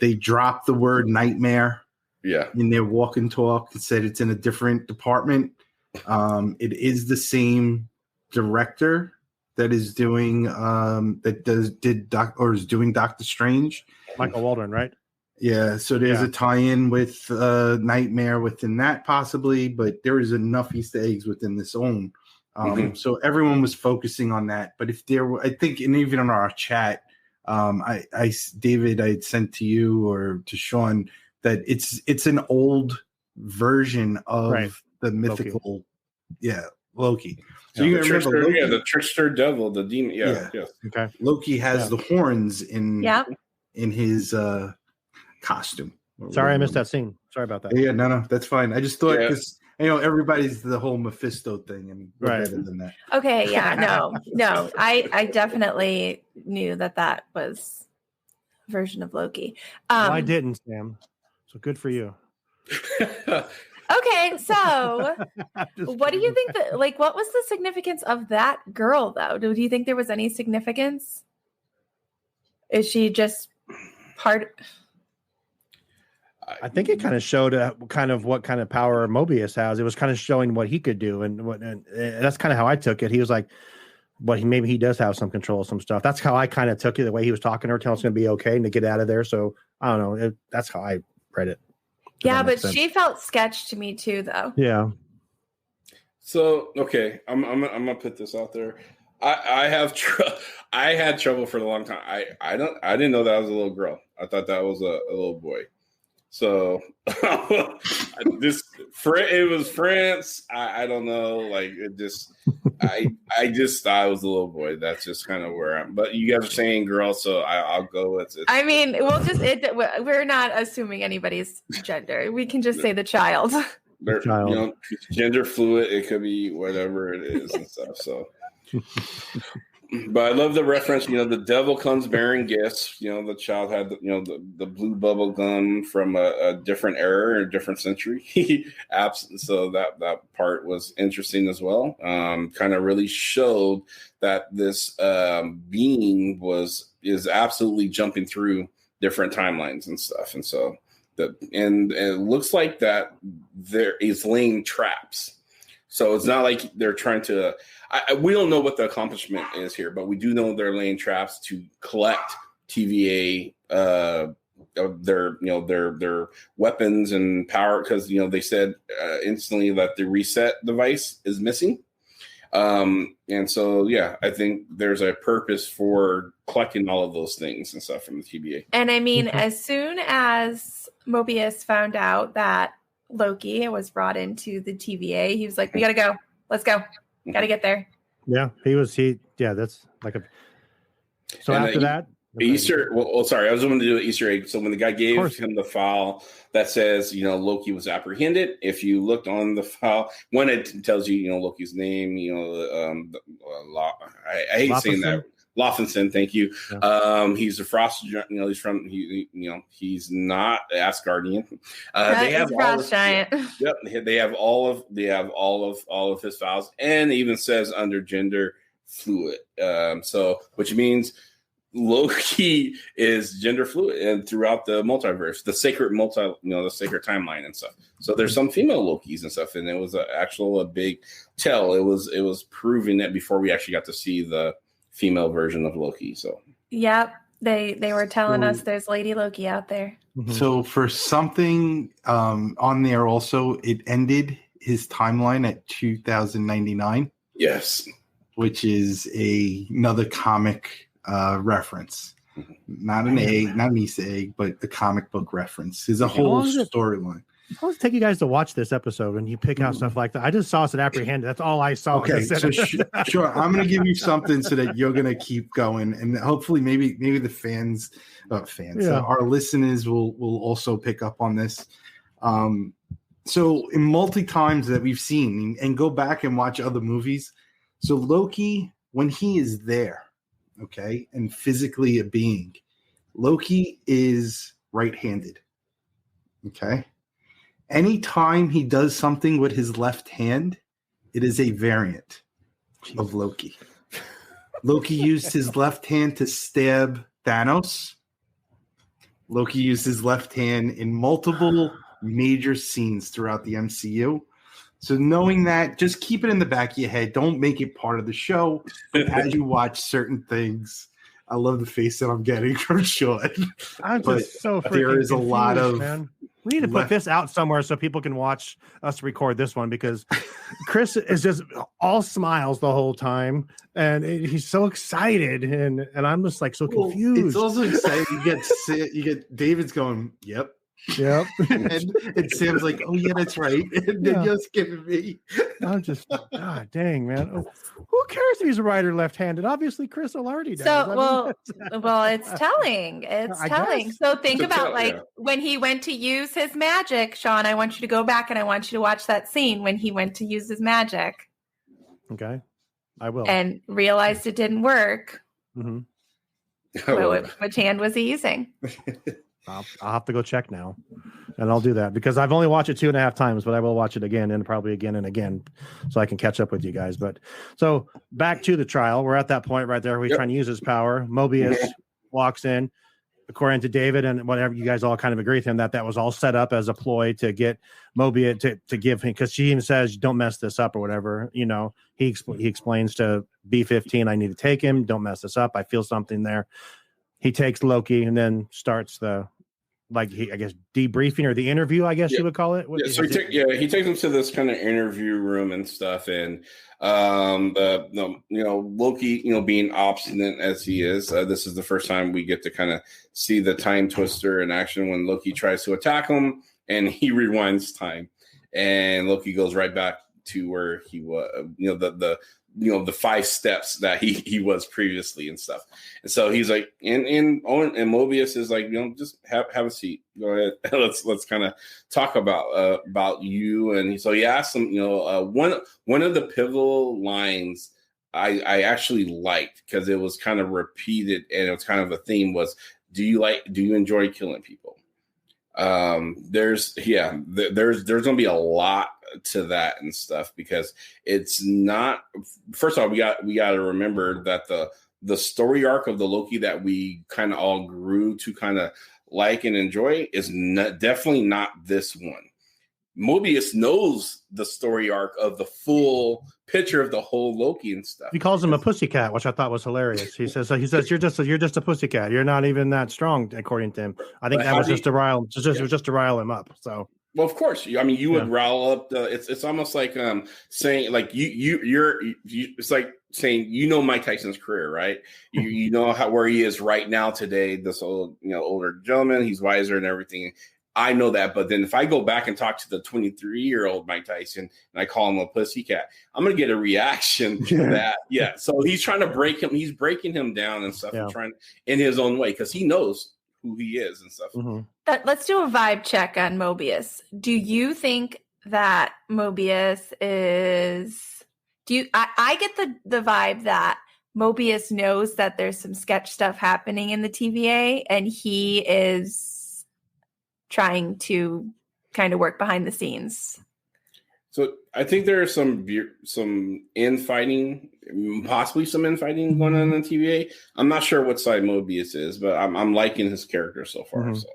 They dropped the word nightmare in their walk and talk. It said it's in a different department. It is the same director that is doing is doing Doctor Strange. Michael Waldron, right? Yeah, so there's a tie-in with Nightmare within that possibly, but there is enough Easter eggs within this own. So everyone was focusing on that. But if there were, I think, and even on our chat, David, I had sent to you or to Shawn that it's an old version of the mythical, Loki. So you remember Loki, the trickster devil, the demon. Yeah. Okay. Loki has the horns in his costume. Sorry, I missed that scene. Sorry about that. Yeah, no, that's fine. I just thought because everybody's the whole Mephisto thing, and we're better than that. Okay, no. I definitely knew that was a version of Loki. I didn't, Sam. So good for you. Okay, so what do you think what was the significance of that girl though? Do you think there was any significance? Is she just part? I think it kind of showed what kind of power Mobius has. It was kind of showing what he could do, and that's kind of how I took it. He was like, but maybe he does have some control of some stuff. That's how I kind of took it. The way he was talking to her, telling us it's going to be okay and to get out of there. So I don't know. That's how I read it. Yeah, but she felt sketch to me too, though. Yeah. So okay, I'm gonna put this out there. I had trouble for a long time. I didn't know that was a little girl. I thought that was a little boy. So it was France. I don't know. Like it just I just thought it was a little boy. That's just kind of where I'm. But you guys are saying girl, so I'll go with it. I mean, we're not assuming anybody's gender. We can just say the child. Gender fluid. It could be whatever it is and stuff. So. But I love the reference. The devil comes bearing gifts. The child had the blue bubble gum from a different era or a different century. So that part was interesting as well. Kind of really showed that this being is absolutely jumping through different timelines and stuff. And so and it looks like that there is laying traps. So it's not like they're trying to. We don't know what the accomplishment is here, but we do know they're laying traps to collect TVA, their weapons and power, because they said instantly that the reset device is missing, and so I think there's a purpose for collecting all of those things and stuff from the TVA. And I mean, as soon as Mobius found out that Loki was brought into the TVA, he was like, "We gotta go. Let's go. Got to get there." Yeah, that's like a. So and after that, Easter. Well, sorry, I was going to do an Easter egg. So when the guy gave him the file that says, Loki was apprehended, if you looked on the file, when it tells you, Loki's name, I hate saying that. Loffinson, thank you. Yeah. He's a frost. He's from. He's not Asgardian. They have frost giant. Yep, they have all of his files, and it even says under gender fluid. So which means Loki is gender fluid, and throughout the multiverse, the sacred the sacred timeline and stuff. So there's some female Lokis and stuff, and it was a big tell. It was proving that before we actually got to see the female version of Loki. So yep, they were telling us there's Lady Loki out there. So for something on there also, it ended his timeline at 2099. Yes, which is another comic reference, not an Easter egg, but the comic book reference. There's a whole storyline. I'll take you guys to watch this episode and you pick out stuff like that. I just saw it apprehended. That's all I saw. Okay, so sure. I'm going to give you something so that you're going to keep going, and hopefully, maybe the fans, our listeners will also pick up on this. So, in multi times that we've seen, and go back and watch other movies. So Loki, when he is there, okay, and physically a being, Loki is right-handed. Okay. Anytime he does something with his left hand, it is a variant of Loki. Loki used his left hand to stab Thanos. Loki used his left hand in multiple major scenes throughout the MCU. So knowing that, just keep it in the back of your head. Don't make it part of the show. But as you watch certain things, I love the face that I'm getting from Shawn. I'm just so freaking there is a lot of... Man. We need to put this out somewhere so people can watch us record this one, because Chris is just all smiles the whole time and he's so excited and I'm just like so confused. It's also exciting. You get David's going, yep. Yep. and Sam's like, "Oh yeah, that's right." And then you're skipping me. I'm just, God dang, man. Oh, who cares if he's a writer left-handed? Obviously, Chris O'Lardy does. So, well, it's telling. It's I telling. guess. So think about when he went to use his magic, Shawn. I want you to go back and I want you to watch that scene when he went to use his magic. Okay, I will. And realized it didn't work. Mm-hmm. Which hand was he using? I'll have to go check now, and I'll do that because I've only watched it 2.5 times, but I will watch it again and probably again and again, so I can catch up with you guys. But so back to the trial, we're at that point right there where he's trying to use his power. Mobius walks in, according to David and whatever you guys all kind of agree with him that was all set up as a ploy to get Mobius to give him, because she even says, "Don't mess this up" or whatever. You know, he explains to B-15, "I need to take him. Don't mess this up. I feel something there." He takes Loki and then starts the. I guess debriefing or the interview, I guess you would call it. So he takes him to this kind of interview room and stuff, and Loki, being obstinate as he is, this is the first time we get to kind of see the time twister in action when Loki tries to attack him, and he rewinds time, and Loki goes right back to where he was, the 5 steps that he was previously and stuff. And so he's like, and Mobius is like, just have a seat. Go ahead. let's kind of talk about you. And so he asked him, one of the pivotal lines I actually liked because it was kind of repeated and it was kind of a theme was, do you enjoy killing people? There's going to be a lot to that and stuff because it's not, first of all, we got to remember that the story arc of the Loki that we kind of all grew to kind of like and enjoy is definitely not this one. Mobius knows the story arc of the full picture of the whole Loki and stuff. He calls him a pussycat, which I thought was hilarious. He says you're just a pussycat. You're not even that strong, according to him. I think that was just to rile him. It was just to rile him up. So. Well, of course. I mean, you would rile up. It's almost like saying like you're it's like saying Mike Tyson's career, right? You know where he is right now today. This older gentleman, he's wiser and everything. I know that, but then if I go back and talk to the 23-year-old Mike Tyson and I call him a pussycat, I'm going to get a reaction to that. Yeah. So he's trying to break him. He's breaking him down and stuff and trying in his own way because he knows who he is and stuff. Mm-hmm. Let's do a vibe check on Mobius. Do you think that Mobius is? I get the vibe that Mobius knows that there's some sketch stuff happening in the TVA, and he is trying to kind of work behind the scenes. So I think there is some infighting, possibly some infighting going on in the TVA. I'm not sure what side Mobius is, but I'm liking his character so far. Mm-hmm. So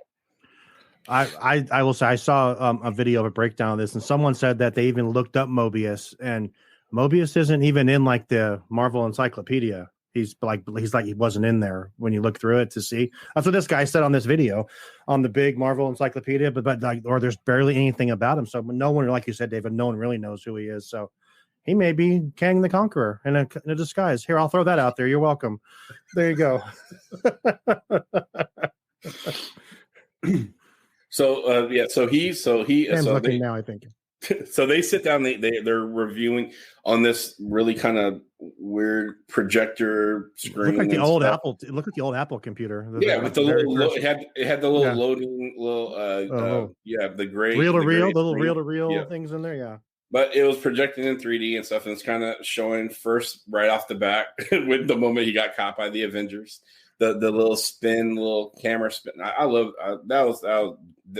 I will say I saw a video of a breakdown of this, and someone said that they even looked up Mobius, and Mobius isn't even in like the Marvel Encyclopedia. He's like he wasn't in there when you look through it to see. That's what this guy said on this video on the big Marvel Encyclopedia, but there's barely anything about him. So no one, like you said, David, no one really knows who he is. So he may be Kang the Conqueror in a disguise. Here, I'll throw that out there. You're welcome. There you go. So Sam's looking now, I think. So they sit down. They're reviewing on this really kind of weird projector screen. Look like the old Apple. Look at the old Apple computer. With the little. It had the little loading the gray reel to reel things in there. Yeah. But it was projected in 3D and stuff, and it's kind of showing first right off the bat with the moment he got caught by the Avengers. The little camera spin. I love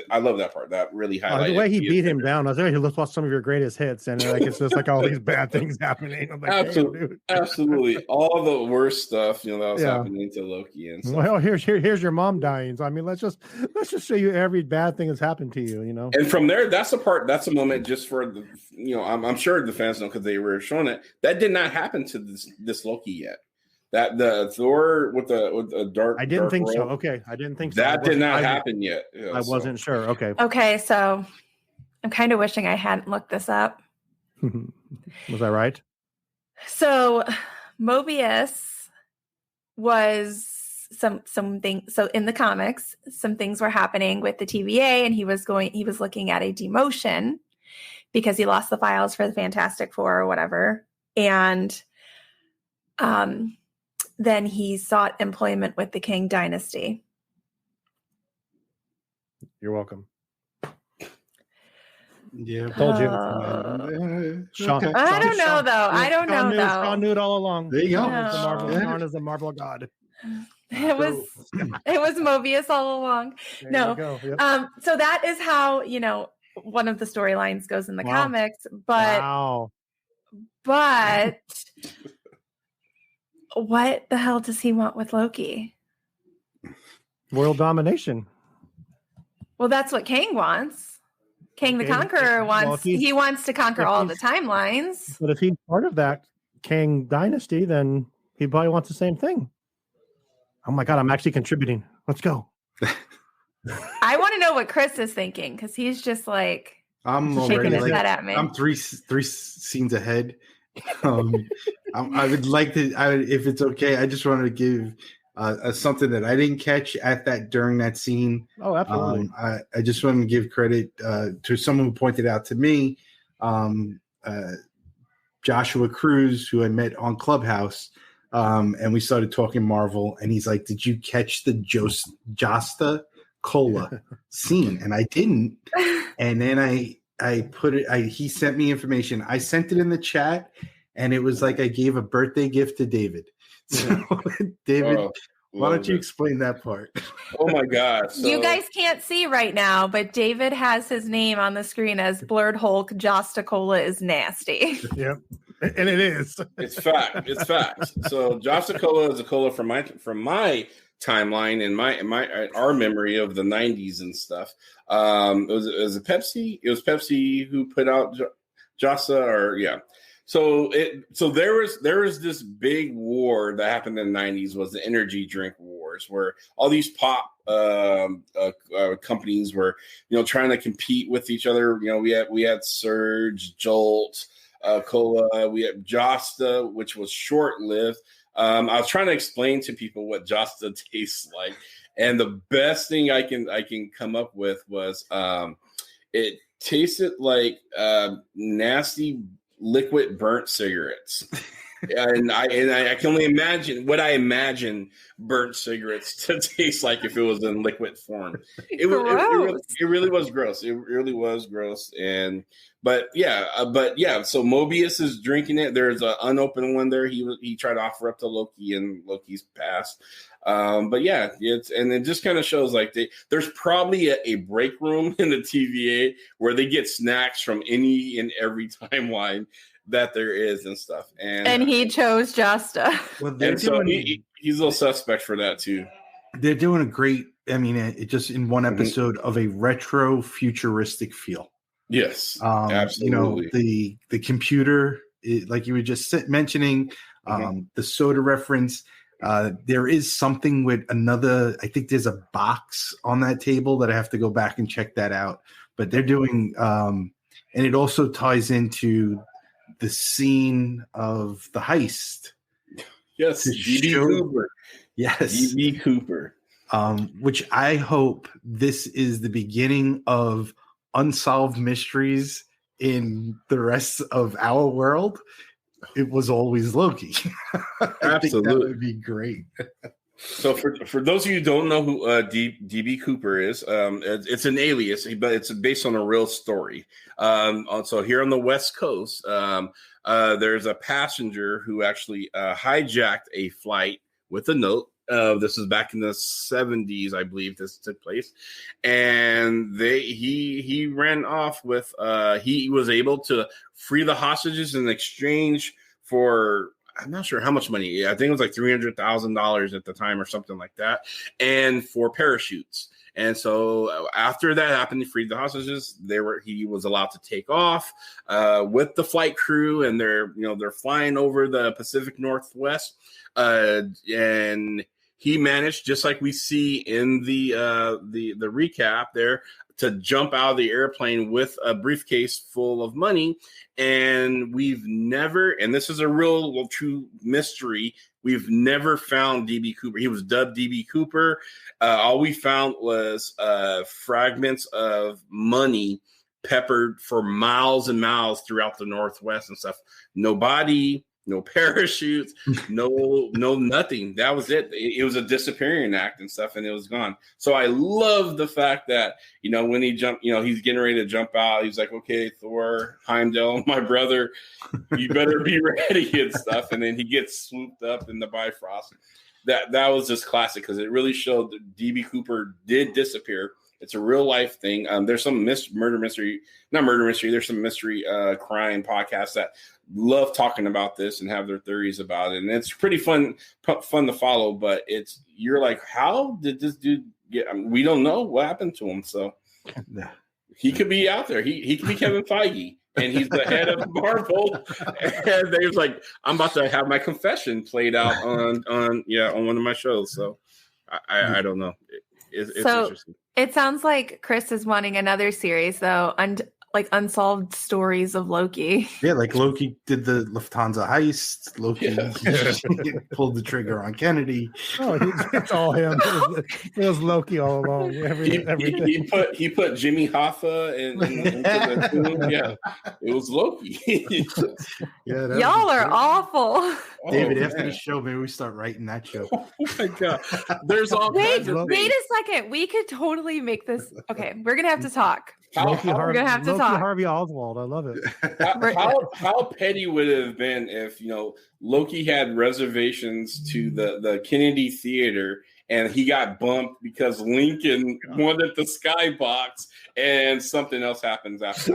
I love that part. That really highlighted the way he beat him down. I was there. He looked like some of your greatest hits, and it's just like all these bad things happening. I'm like, absolutely, all the worst stuff that was happening to Loki and stuff. Well, here's your mom dying. So I mean, let's just show you every bad thing that's happened to you. And from there, that's a moment just for the I'm sure the fans know because they were showing it. That did not happen to this Loki yet. That the Thor with the dark. I didn't think world, so. Okay, I didn't think so. That did not happen yet. I wasn't sure. Okay. Okay, so I'm kind of wishing I hadn't looked this up. Was I right? So Mobius was some things. So in the comics, some things were happening with the TVA, and he was looking at a demotion because he lost the files for the Fantastic Four or whatever. And then he sought employment with the King Dynasty. You're welcome. Yeah, Told you. Shawn. Okay. I don't know, though. I don't know, though. Shawn knew it all along. There you go. Shawn is the Marvel god. It was Mobius all along. There No. you go. Yep. So that is how, one of the storylines goes in the comics, but Wow. but what the hell does he want with Loki? World domination. Well, that's what Kang wants. Kang the Conqueror wants. Well, he wants to conquer all the timelines. But if he's part of that Kang dynasty, then he probably wants the same thing. Oh my God, I'm actually contributing. Let's go. I want to know what Chris is thinking, because he's just like I'm shaking already his head at me. I'm three scenes ahead. I would like to, if it's okay, I just wanted to give something that I didn't catch during that scene. Oh, absolutely. I just want to give credit to someone who pointed out to me, Joshua Cruz, who I met on Clubhouse, and we started talking Marvel, and he's like, "Did you catch the Josta Cola scene?" And I didn't. And then I put it. He sent me information. I sent it in the chat, and it was like I gave a birthday gift to David. So, David, why don't you explain that part? Oh my God! So, you guys can't see right now, but David has his name on the screen as Blurred Hulk. Josta Cola is nasty. Yep, and it is. It's fact. It's facts. So Josta Cola is a cola from my timeline and our memory of the 90s and stuff. It was a Pepsi. It was Pepsi who put out Josta, or yeah. So there was this big war that happened in the 90s, was the energy drink wars, where all these pop companies were, trying to compete with each other. We had Surge, Jolt, Cola, we had Josta, which was short-lived. I was trying to explain to people what Josta tastes like, and the best thing I can come up with was it tasted like nasty liquid burnt cigarettes. and I can only imagine what I imagine burnt cigarettes to taste like if it was in liquid form. It really was gross. It really was gross. But yeah. So Mobius is drinking it. There's an unopened one there. He tried to offer up to Loki, and Loki's passed. But yeah, it just kind of shows like there's probably a break room in the TVA where they get snacks from any and every timeline that there is and stuff. And he chose Josta. Well, and so he's a little suspect for that too. They're doing a great, it just in one episode of a retro futuristic feel. Yes, absolutely. The computer, like you were just mentioning, the soda reference. There is something with another. I think there's a box on that table that I have to go back and check that out. But they're doing, and it also ties into the scene of the heist. Yes, D.B. Cooper. Yes, D.B. Cooper. Which I hope this is the beginning of unsolved mysteries in the rest of our world. It was always Loki. I think that would be great. So for those of you who don't know who DB Cooper is, it's an alias, but it's based on a real story. So here on the West Coast, there's a passenger who actually hijacked a flight with a note. This was back in the 70s, I believe this took place, and he ran off with he was able to free the hostages in exchange for, I'm not sure how much money. I think it was like $300,000 at the time or something like that, and for parachutes. And so after that happened, he freed the hostages. He was allowed to take off with the flight crew, and they're flying over the Pacific Northwest, and he managed, just like we see in the recap there, to jump out of the airplane with a briefcase full of money. And we've never, and this is a real true mystery, we've never found DB Cooper. He was dubbed DB Cooper. All we found was fragments of money peppered for miles and miles throughout the Northwest and stuff. No body, no parachutes, no nothing. That was it. It was a disappearing act and stuff, and it was gone. So I love the fact that, when he jumped, he's getting ready to jump out. He's like, okay, Thor, Heimdall, my brother, you better be ready and stuff. And then he gets swooped up in the Bifrost. That was just classic because it really showed that DB Cooper did disappear. It's a real life thing. There's some There's some mystery crime podcasts that love talking about this and have their theories about it. And it's pretty fun to follow, but you're like, how did this dude get, we don't know what happened to him. So he could be out there. He could be Kevin Feige. And he's the head of Marvel. And they was like, I'm about to have my confession played out on one of my shows. So I don't know. It's interesting. It sounds like Chris is wanting another series, though, like unsolved stories of Loki. Yeah, like Loki did the Lufthansa heist. Loki pulled the trigger on Kennedy. Oh, it's all him. It was Loki all along. He put Jimmy Hoffa into the tomb. Yeah, it was Loki. Y'all are awful. David, after the show, maybe we start writing that show. Oh my god, there's all wait a second. We could totally make this. Okay, we're gonna have to talk. We're gonna have to talk. Harvey Oswald, I love it. How petty would it have been if Loki had reservations to the Kennedy Theater and he got bumped because Lincoln wanted the skybox and something else happens after.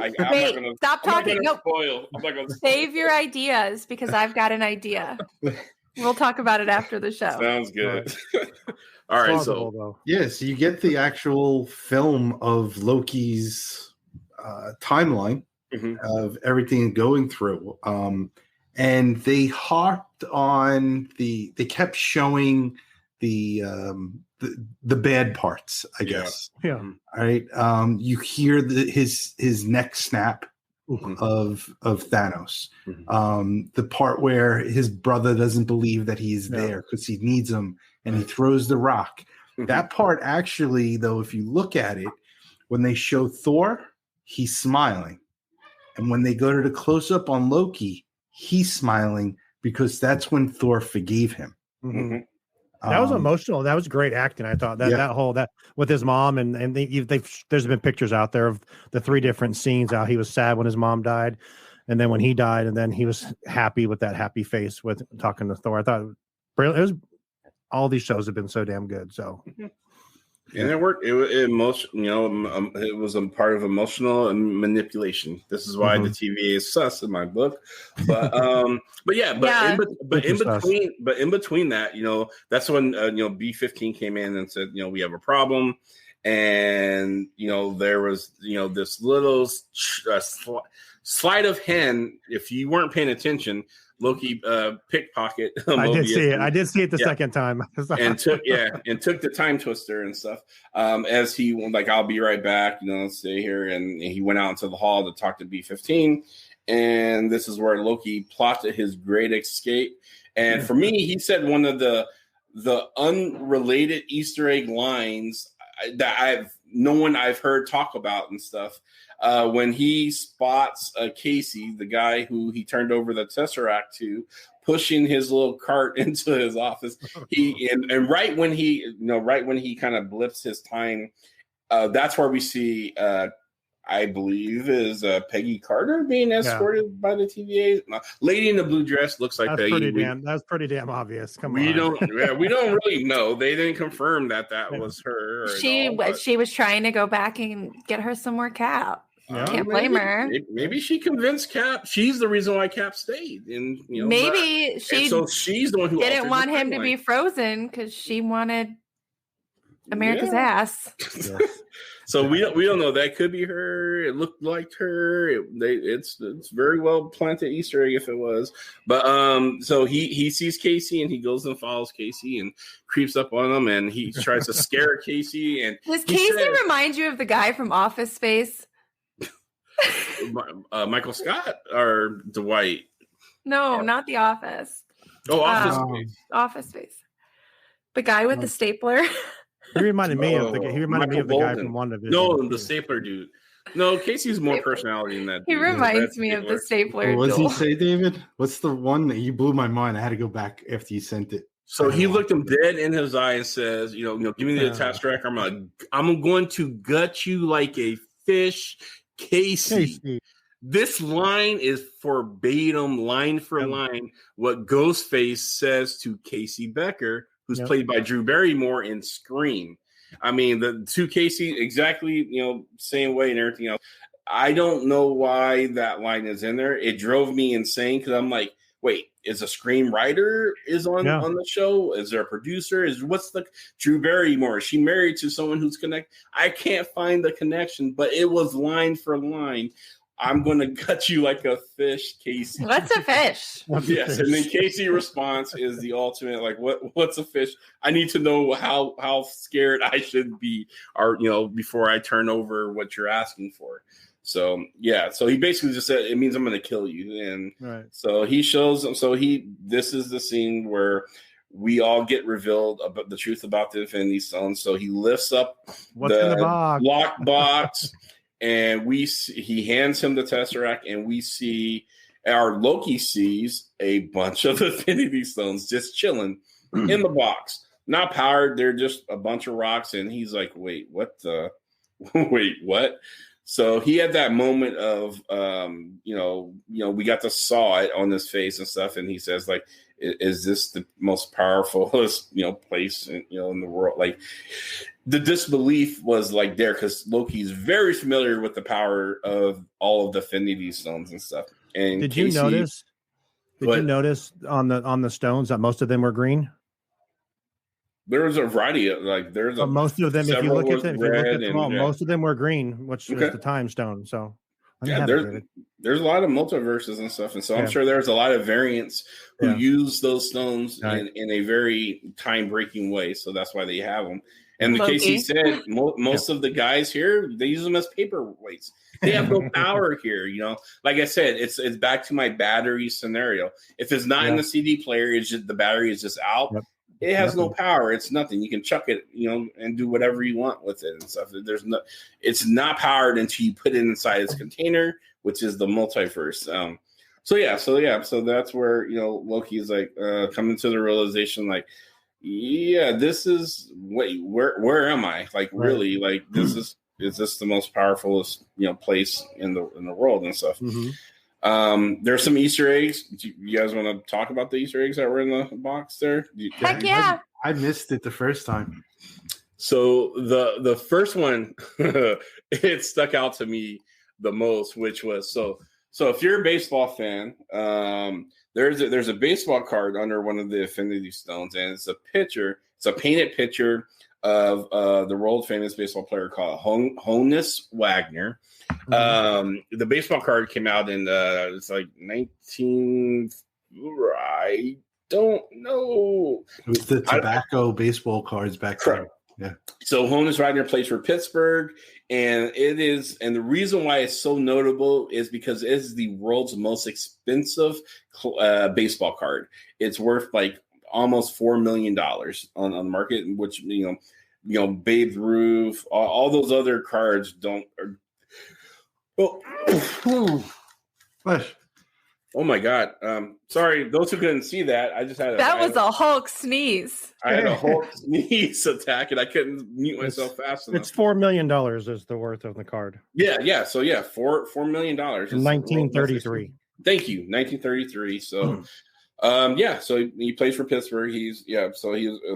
Stop talking. I'm not gonna save your ideas because I've got an idea. We'll talk about it after the show. Sounds good. All right, so you get the actual film of Loki's timeline of everything going through, and they harped on they kept showing the bad parts, I guess. Yeah. All right. You hear his neck snap of Thanos. The part where his brother doesn't believe that he's there because he needs him, and he throws the rock. That part actually, though, if you look at it, when they show Thor, he's smiling. And when they go to the close-up on Loki, he's smiling because that's when Thor forgave him. That was emotional. That was great acting. I thought that with his mom and there's been pictures out there of the 3 different scenes, how he was sad when his mom died, and then when he died, and then he was happy with that happy face with talking to Thor. I thought it was all these shows have been so damn good. So and it worked. It was a part of emotional manipulation. This is why the TVA is sus in my book. But in between that, that's when B-15 came in and said, we have a problem, and there was this little sleight of hand. If you weren't paying attention, Loki pickpocket. I did see it. I did see it the second time. and took the time twister and stuff. As he I'll be right back. Stay here, and he went out into the hall to talk to B-15. And this is where Loki plotted his great escape. And for me, he said one of the unrelated Easter egg lines that I've heard talk about and stuff. When he spots Casey, the guy who he turned over the Tesseract to, pushing his little cart into his office, right when he kind of blips his time, that's where we see, I believe, is Peggy Carter being escorted by the TVA. Lady in the blue dress looks like Peggy. That's pretty damn obvious. We don't really know. They didn't confirm that was her. She was trying to go back and get her some more Cap. Can't blame her. Maybe she convinced Cap. She's the reason why Cap stayed. And maybe she's the one who didn't want him to be frozen because she wanted America's ass. Yes. So we don't know. That could be her. It looked like her. It's very well planted Easter egg if it was. But so he sees Casey and he goes and follows Casey and creeps up on him and he tries to scare Casey. And Does Casey remind you of the guy from Office Space? Michael Scott or Dwight? No, not The Office. Oh, Office Space. Office Space. The guy with the stapler. He reminded me of the guy from WandaVision. No, the stapler dude. No, Casey's more personality than that. He reminds me of the stapler. What does he say, David? What's the one that you blew my mind? I had to go back after you sent it. So he looked him dead in his eye and says, "You know, give me the attached track. I'm going to gut you like a fish, Casey." This line is verbatim, line for line, what Ghostface says to Casey Becker, who's played by Drew Barrymore in Scream. I mean, the two Casey, exactly, same way and everything else. I don't know why that line is in there. It drove me insane because I'm like, wait, is a screenwriter on the show? Is there a producer? What's the Drew Barrymore? Is she married to someone who's connected? I can't find the connection, but it was line for line. I'm going to gut you like a fish, Casey. What's a fish? Yes, and then Casey's response is the ultimate, like, what's a fish? I need to know how scared I should be, or before I turn over what you're asking for. So so he basically just said it means I'm going to kill you, and so he shows them. So this is the scene where we all get revealed about the truth about the Infinity Stone. So he lifts up what's in the box? Lock box. And he hands him the Tesseract, and we see Loki sees a bunch of Infinity Stones just chilling in the box, not powered. They're just a bunch of rocks, and he's like, "Wait, what the? Wait, what?" So he had that moment of, we got to saw it on his face and stuff, and he says, like, "Is this the most powerful, place in the world?" Like. The disbelief was like there because Loki's very familiar with the power of all of the Infinity Stones and stuff. And did you notice on the stones that most of them were green? There was a variety of most of them. If you look at them, most of them were green, which was the time stone. So there's a lot of multiverses and stuff, and so I'm sure there's a lot of variants who use those stones in a very time breaking way. So that's why they have them. And the Casey said most of the guys here, they use them as paperweights. They have no power here, Like I said, it's back to my battery scenario. If it's not in the CD player, it's just the battery is just out. Yep. It has no power. It's nothing. You can chuck it, and do whatever you want with it and stuff. It's not powered until you put it inside its container, which is the multiverse. So that's where Loki is like coming to the realization, like. Yeah, this is where am I? Like really, like this is this the most powerful place in the world and stuff. Mm-hmm. There's some Easter eggs. Do you guys want to talk about the Easter eggs that were in the box there? Heck yeah! I missed it the first time. So the first one it stuck out to me the most, which was so if you're a baseball fan, there's a baseball card under one of the Infinity Stones, and it's a picture. It's a painted picture of the world famous baseball player called Honus Wagner. Mm-hmm. The baseball card came out in it's like 19. I don't know. It was the tobacco baseball cards back then. Yeah. So Honus Wagner plays for Pittsburgh, and the reason why it's so notable is because it is the world's most expensive baseball card. It's worth like almost $4 million on the market, which Babe Ruth, all those other cards don't. Oh my God! Sorry, those who couldn't see that. I just had that was a Hulk sneeze. I had a Hulk sneeze attack, and I couldn't mute myself fast enough. It's $4 million is the worth of the card. Yeah. So $4 million. In 1933. Thank you, 1933. So, so he plays for Pittsburgh. He's a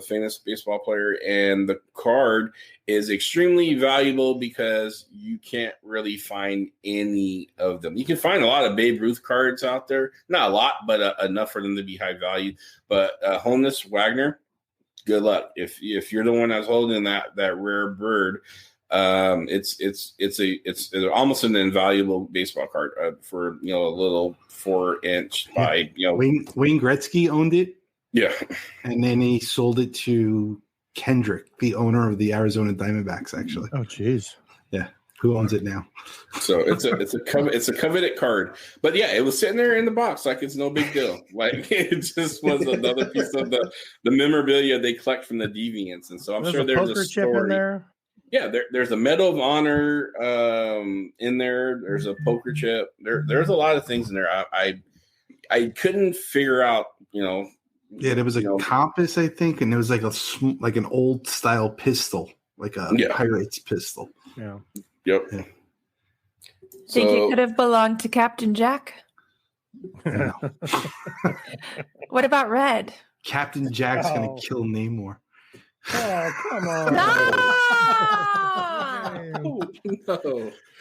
famous baseball player, and the card is extremely valuable because you can't really find any of them. You can find a lot of Babe Ruth cards out there, not a lot, but enough for them to be high value. But Honus Wagner, good luck. If you're the one that's holding that rare bird, it's almost an invaluable baseball card for a little 4-inch by Wayne Gretzky owned it. Yeah, and then he sold it to Kendrick, the owner of the Arizona Diamondbacks. Actually, oh jeez, yeah, who owns it now? So it's a coveted card, but yeah, it was sitting there in the box like it's no big deal. Like it just was another piece of the memorabilia they collect from the Deviants, and so I'm sure there's a chip in there. Yeah, there's a Medal of Honor in there. There's a poker chip. There's a lot of things in there. I couldn't figure out, Yeah, there was a compass, I think, and there was like an old style pistol, like a pirate's pistol. Yeah. Yep. Yeah. Think it could have belonged to Captain Jack? No. What about Red? Captain Jack's gonna kill Namor. Oh, come on. No.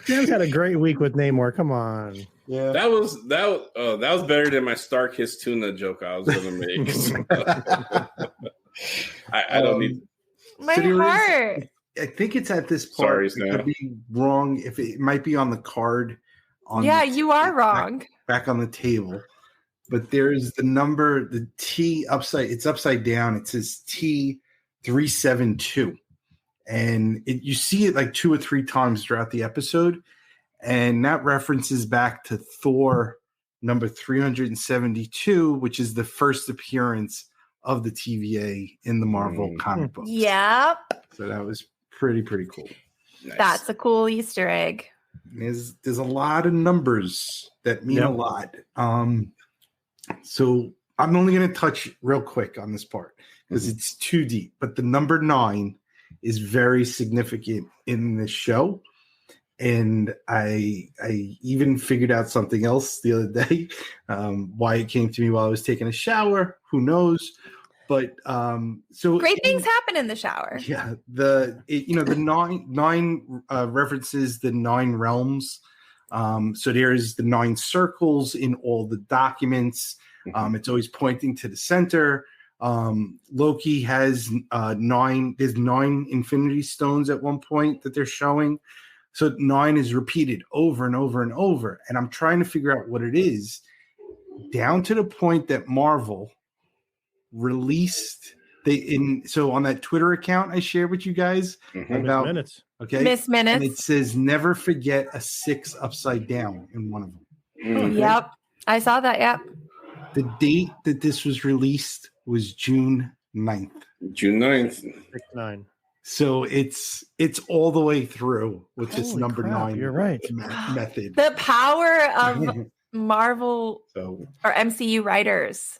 Sam's had a great week with Namor. Come on. Yeah. That was better than my Starkist tuna joke I was gonna make. I don't need my heart. I think it's at this part. Sorry, I could be wrong. If it might be on the card. You are wrong. Back on the table. But there's the number, the T it's upside down. It says T372. And you see it like 2 or 3 times throughout the episode. And that references back to Thor number 372, which is the first appearance of the TVA in the Marvel comic books. Yep. So that was pretty cool. Nice. That's a cool Easter egg. There's a lot of numbers that mean a lot. So I'm only going to touch real quick on this part because it's too deep. But the number 9 is very significant in this show. And I even figured out something else the other day. Why it came to me while I was taking a shower, who knows? But so great things happen in the shower. Yeah, the 9 references the 9 realms. So there's the 9 circles in all the documents. It's always pointing to the center. Loki has 9. There's 9 Infinity Stones at one point that they're showing. So 9 is repeated over and over and over. And I'm trying to figure out what it is, down to the point that Marvel released so on that Twitter account I shared with you guys about Minutes. Okay. Miss Minutes. And it says never forget a 6 upside down in one of them. Mm-hmm. Yep. I saw that. Yep. The date that this was released was June 9th. June 9th. 9. So it's all the way through with this Holy number crap, 9 you're right. method. The power of Marvel So or MCU writers.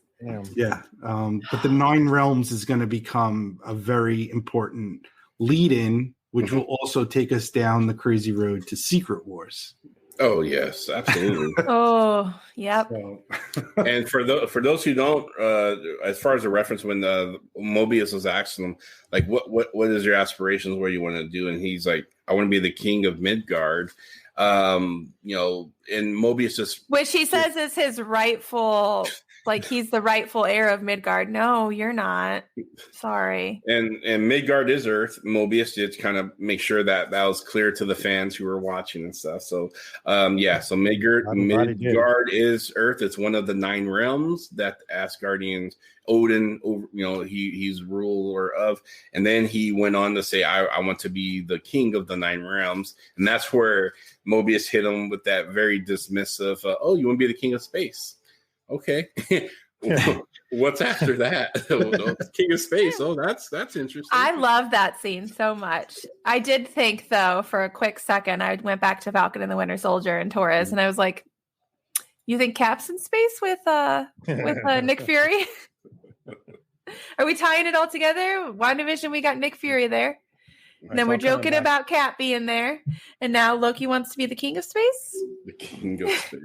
yeah. But the 9 realms is going to become a very important lead-in, which will also take us down the crazy road to Secret Wars. Oh yes, absolutely. Oh, yep. So, And for those who don't, as far as a reference, when Mobius was asking him, like, what is your aspirations? What do you want to do? And he's like, I want to be the king of Midgard. And Mobius just, Which he says is his rightful, like he's the rightful heir of Midgard. No, you're not. Sorry. and Midgard is Earth. Mobius did kind of make sure that was clear to the fans who were watching and stuff. So, so Midgard is Earth. It's one of the 9 realms that the Asgardians, Odin, he's ruler of. And then he went on to say, I want to be the king of the 9 realms. And that's where Mobius hit him with that very dismissive, you want to be the king of space? Okay. What's after that? King of Space. Oh, that's interesting. I love that scene so much. I did think, though, for a quick second, I went back to Falcon and the Winter Soldier and Taurus, and I was like, "You think Cap's in space with Nick Fury? Are we tying it all together? WandaVision, we got Nick Fury there, and then we're joking about Cap being there, and now Loki wants to be the king of space. The king of space.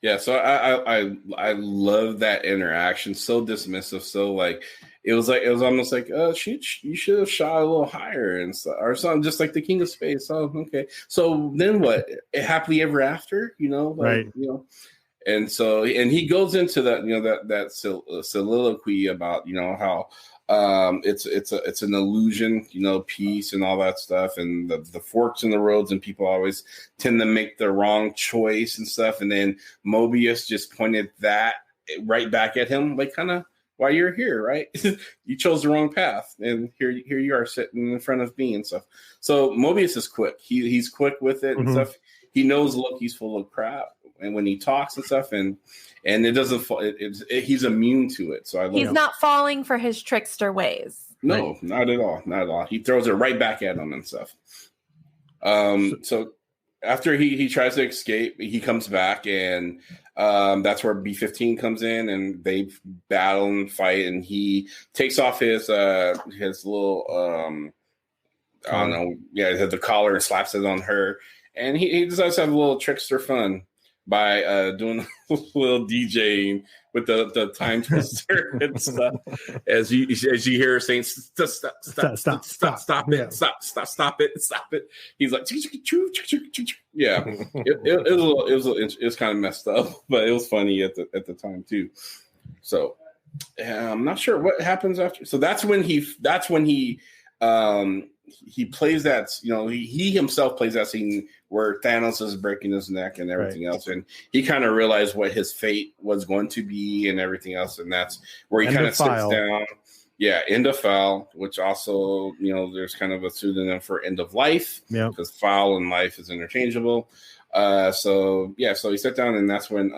Yeah, so I love that interaction. So dismissive, so like it was almost like you should have shot a little higher and stuff, or something, just like the king of space. Oh, okay. So then what? Happily ever after, right? And so he goes into that that soliloquy about how It's an illusion, peace and all that stuff, and the forks in the roads, and people always tend to make the wrong choice and stuff. And then Mobius just pointed that right back at him, like kind of why you're here, right? You chose the wrong path, and here you are sitting in front of me and stuff. So Mobius is quick. He's quick with it and stuff. He knows Loki's full of crap, and when he talks and stuff, and it doesn't fall. He's immune to it. So he's not falling for his trickster ways. No, right? Not at all. Not at all. He throws it right back at him and stuff. So after he tries to escape, he comes back, and that's where B-15 comes in, and they battle and fight, and he takes off his little I don't know, the collar, and slaps it on her, and he decides to have a little trickster fun by doing a little DJing with the time twister and stuff. As you hear her saying, stop it. He's like, yeah. It was kind of messed up, but it was funny at the time too. So I'm not sure what happens after. So that's when he plays that, he himself plays that scene where Thanos is breaking his neck and everything else. And he kind of realized what his fate was going to be and everything else. And that's where he kind of sits down. Yeah. End of file, which also, there's kind of a pseudonym for end of life because file and life is interchangeable. So he sat down, and that's when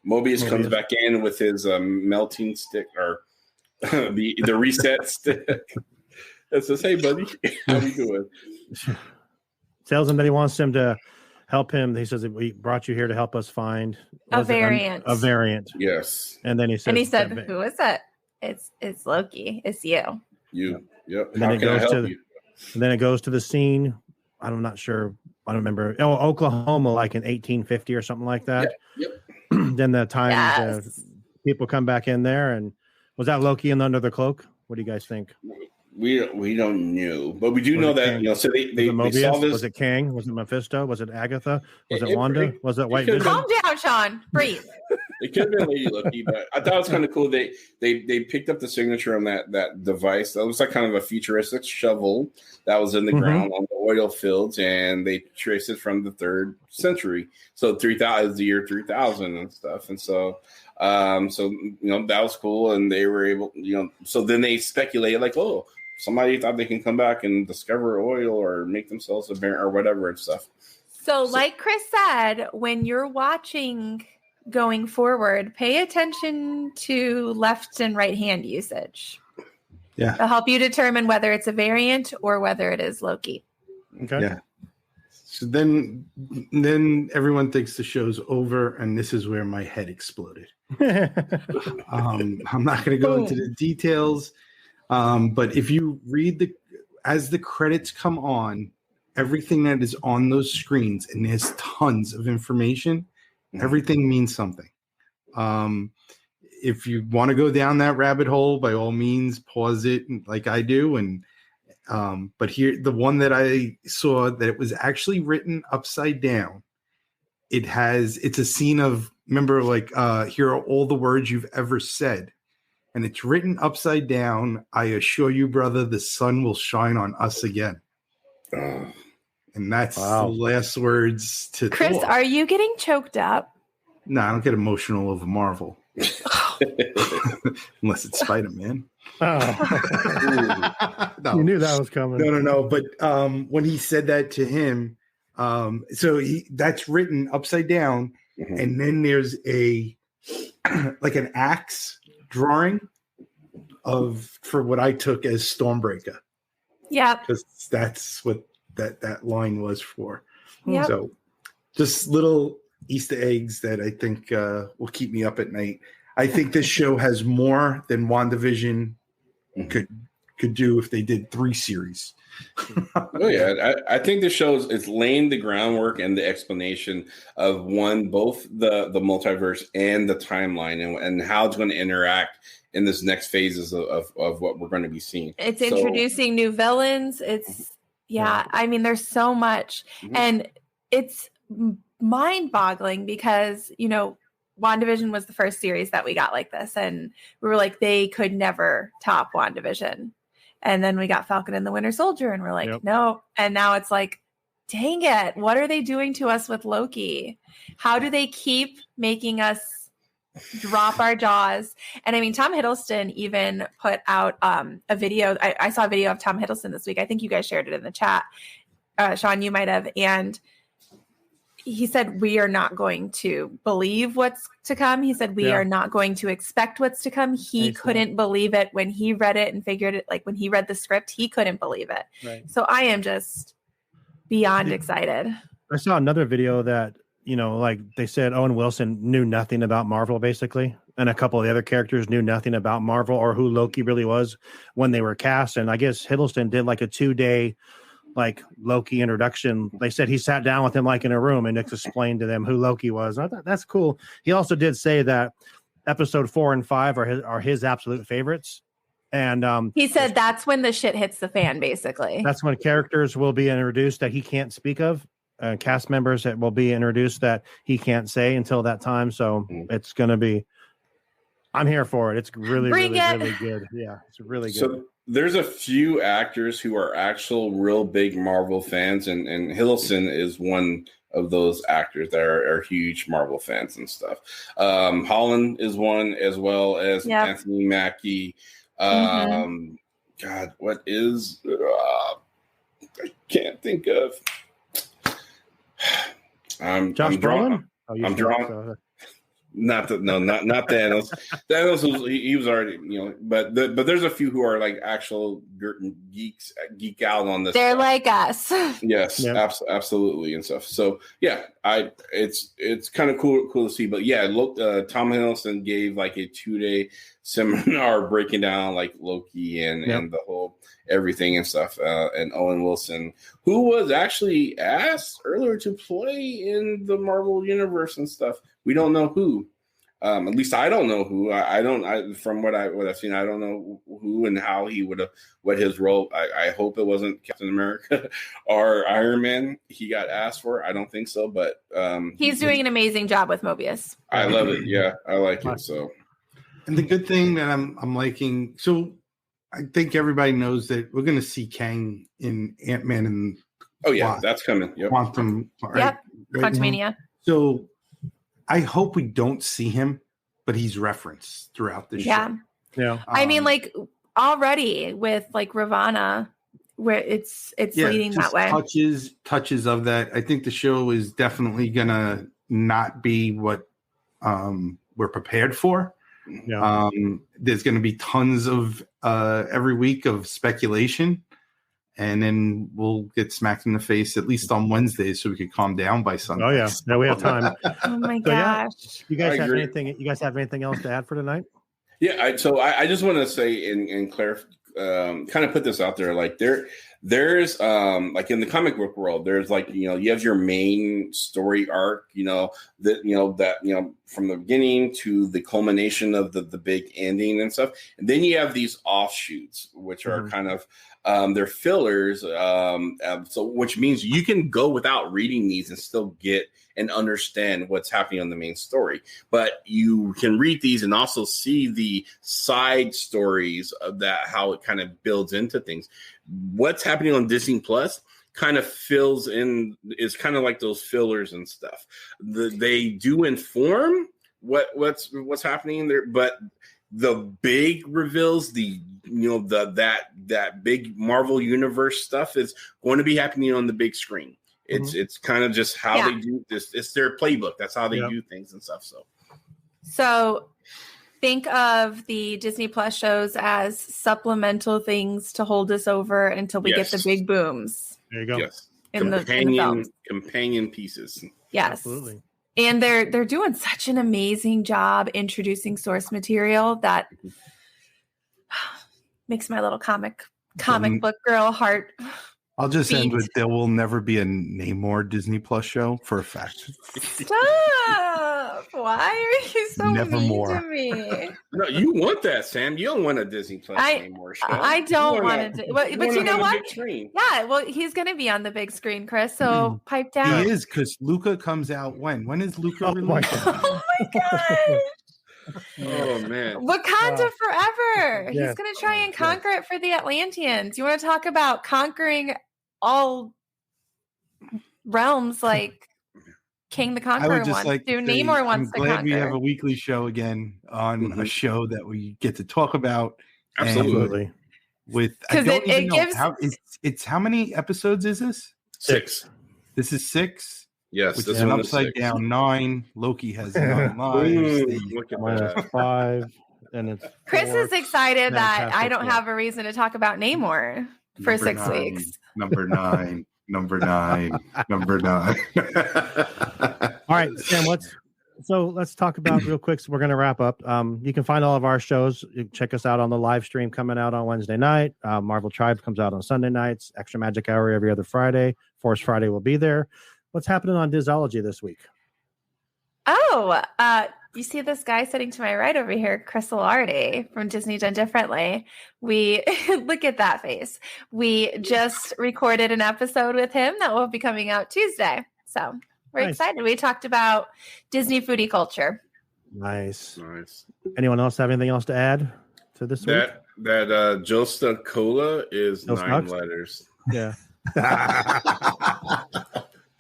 Mobius comes back in with his melting stick, or the reset stick. It says, "Hey, buddy, how you doing?" Tells him that he wants him to help him. He says, "We brought you here to help us find a variant." A variant. Yes. And then he said, "Who is it? It's Loki. It's you." You. Yep. And then it goes to the scene. I'm not sure. I don't remember. Oh, Oklahoma, like in 1850 or something like that. Yep. Then the time people come back in there, and was that Loki in Under the Cloak? What do you guys think? We don't know, but we do know that so they saw this. Was it Kang? Was it Mephisto? Was it Agatha? Was it Wanda? Was it White Vision? Calm down, Shawn. Breathe. It could have been Lady Loki, but I thought it was kind of cool. They picked up the signature on that device. That was like kind of a futuristic shovel that was in the ground on the oil fields, and they traced it from the 3rd century. So 3000 is the year 3000 and stuff, and so. That was cool, and they were able, so then they speculated like, oh, somebody thought they can come back and discover oil or make themselves a variant or whatever and stuff. So like Chris said, when you're watching going forward, pay attention to left and right hand usage. Yeah. It'll help you determine whether it's a variant or whether it is Loki. Okay. Yeah. So then everyone thinks the show's over, and this is where my head exploded. I'm not going to go into the details, but if you read as the credits come on, everything that is on those screens, and there's tons of information, everything means something. If you want to go down that rabbit hole, by all means, pause it like I do, and but here, the one that I saw that it was actually written upside down. It's a scene of, remember, like, here are all the words you've ever said. And it's written upside down. I assure you, brother, the sun will shine on us again. And that's the last words to Chris, Thor. are you getting choked up? No, I don't get emotional over Marvel. Unless it's Spider-Man. Oh. No. You knew that was coming. No. But when he said that to him, that's written upside down, and then there's like an axe drawing for what I took as Stormbreaker. Yeah, because that's what that line was for. Yep. So just little Easter eggs that I think will keep me up at night. I think this show has more than WandaVision could do if they did 3 series. Oh yeah, I think the show is laying the groundwork and the explanation of both the multiverse and the timeline and how it's going to interact in this next phases of what we're going to be seeing. It's introducing new villains. I mean, there's so much, and it's mind-boggling because WandaVision was the first series that we got like this. And we were like, they could never top WandaVision. And then we got Falcon and the Winter Soldier and we're like, no. And now it's like, dang it. What are they doing to us with Loki? How do they keep making us drop our jaws? And I mean, Tom Hiddleston even put out a video. I saw a video of Tom Hiddleston this week. I think you guys shared it in the chat. Shawn, you might have. And he said, we are not going to believe what's to come. He said, we are not going to expect what's to come. He couldn't believe it when he read it and figured it. Like when he read the script, he couldn't believe it. Right. So I am just beyond excited. I saw another video that, you know, like they said Owen Wilson knew nothing about Marvel basically. And a couple of the other characters knew nothing about Marvel or who Loki really was when they were cast. And I guess Hiddleston did like a 2-day like Loki introduction. They said he sat down with him like in a room and explained to them who Loki was. I thought that's cool. He also did say that episode 4 and 5 are his absolute favorites. And he said that's when the shit hits the fan, basically. That's when characters will be introduced that he can't speak of. Cast members that will be introduced that he can't say until that time. So it's going to be, I'm here for it. It's really good. Yeah, it's really good. So there's a few actors who are actual real big Marvel fans, and Hiddleston is one of those actors that are huge Marvel fans and stuff. Holland is one, as well as Anthony Mackie. God, what is I can't think of. I'm drawing. I'm drawing. Not Thanos. Thanos was he was already, you know, but there's a few who are like actual geek out on this. They're stuff. like us. Yes, absolutely and stuff. So yeah, it's kind of cool to see. But yeah, look, Tom Hiddleston gave like a 2-day seminar breaking down like Loki and the whole everything and stuff. And Owen Wilson, who was actually asked earlier to play in the Marvel universe and stuff. We don't know who. At least I don't know who. From what I've seen, I don't know who and how he would have, what his role. I hope it wasn't Captain America or Iron Man he got asked for. I don't think so, but he's doing an amazing job with Mobius. I love it. Yeah, I like it. So, and the good thing that I'm liking. So I think everybody knows that we're going to see Kang in Ant-Man and that's coming. Yep. Quantum. Right Quantumania. So I hope we don't see him, but he's referenced throughout the show. Yeah. I mean, like already with like Ravana, where it's leading that way. Touches of that. I think the show is definitely gonna not be what we're prepared for. Yeah. There's gonna be tons of every week of speculation. And then we'll get smacked in the face at least on Wednesdays, so we can calm down by Sunday. Oh yeah, no, we have time. Oh my gosh! You guys have anything? You guys have anything else to add for tonight? Yeah, I just want to say and clarify, kind of put this out there. Like there's like in the comic book world, there's like, you know, you have your main story arc, that from the beginning to the culmination of the big ending and stuff, and then you have these offshoots, which are kind of they're fillers, so which means you can go without reading these and still get and understand what's happening on the main story. But you can read these and also see the side stories of that, how it kind of builds into things. What's happening on Disney Plus kind of fills in, is kind of like those fillers and stuff. They do inform what's happening there, but the big reveals, that big Marvel universe stuff is going to be happening on the big screen. It's kind of just how they do this. It's their playbook. That's how they do things and stuff. So think of the Disney Plus shows as supplemental things to hold us over until we get the big booms. There you go. Yes. In the films. Companion pieces. Yes. Absolutely. And they're doing such an amazing job introducing source material that makes my little comic book girl heart I'll just end Beat. with there will never be a Namor Disney Plus show for a fact. Stop! Why are you so Nevermore. mean to me? No, you want that, Sam. You don't want a Disney Plus anymore show. I don't want to. But you know what? Yeah, well, he's going to be on the big screen, Chris. So pipe down. He is, because Luca comes out when? When is Luca released? Oh my gosh. Oh man, Wakanda forever. Yes. He's going to try and conquer it for the Atlanteans. You want to talk about conquering all realms like King the Conqueror wants to. Namor wants to conquer. I'm glad we have a weekly show again on a show that we get to talk about. Absolutely. With because it gives it's how many episodes is this? 6. This is 6. Yes, which this is an one is upside 6. down 9. Loki has 9 lives. Look at Minus that. 5, and it's Chris 4. is excited that Fantastic, I don't have a reason to talk about Namor for Number 6 9, weeks. Number 9. Number 9. Number 9. All right, Sam, let's talk about real quick. So we're going to wrap up. You can find all of our shows. You can check us out on the live stream coming out on Wednesday night. Marvel Tribe comes out on Sunday nights. Extra Magic Hour every other Friday. Force Friday will be there. What's happening on Disology this week? Oh, you see this guy sitting to my right over here, Chris Lardy from Disney Done Differently. We look at that face. We just recorded an episode with him that will be coming out Tuesday. So we're excited. We talked about Disney foodie culture. Nice. Anyone else have anything else to add to this week? That Josta Cola is Joe 9 Snucks? letters. Yeah.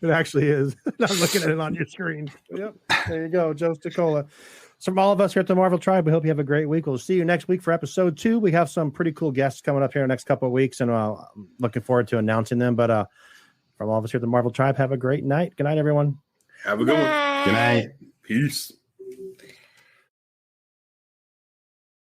It actually is. I'm looking at it on your screen. Yep. There you go, Joe Stacola. So from all of us here at the Marvel Tribe, we hope you have a great week. We'll see you next week for episode 2. We have some pretty cool guests coming up here in the next couple of weeks, and I'm looking forward to announcing them. But from all of us here at the Marvel Tribe, have a great night. Good night, everyone. Have a good one. Good night. Peace.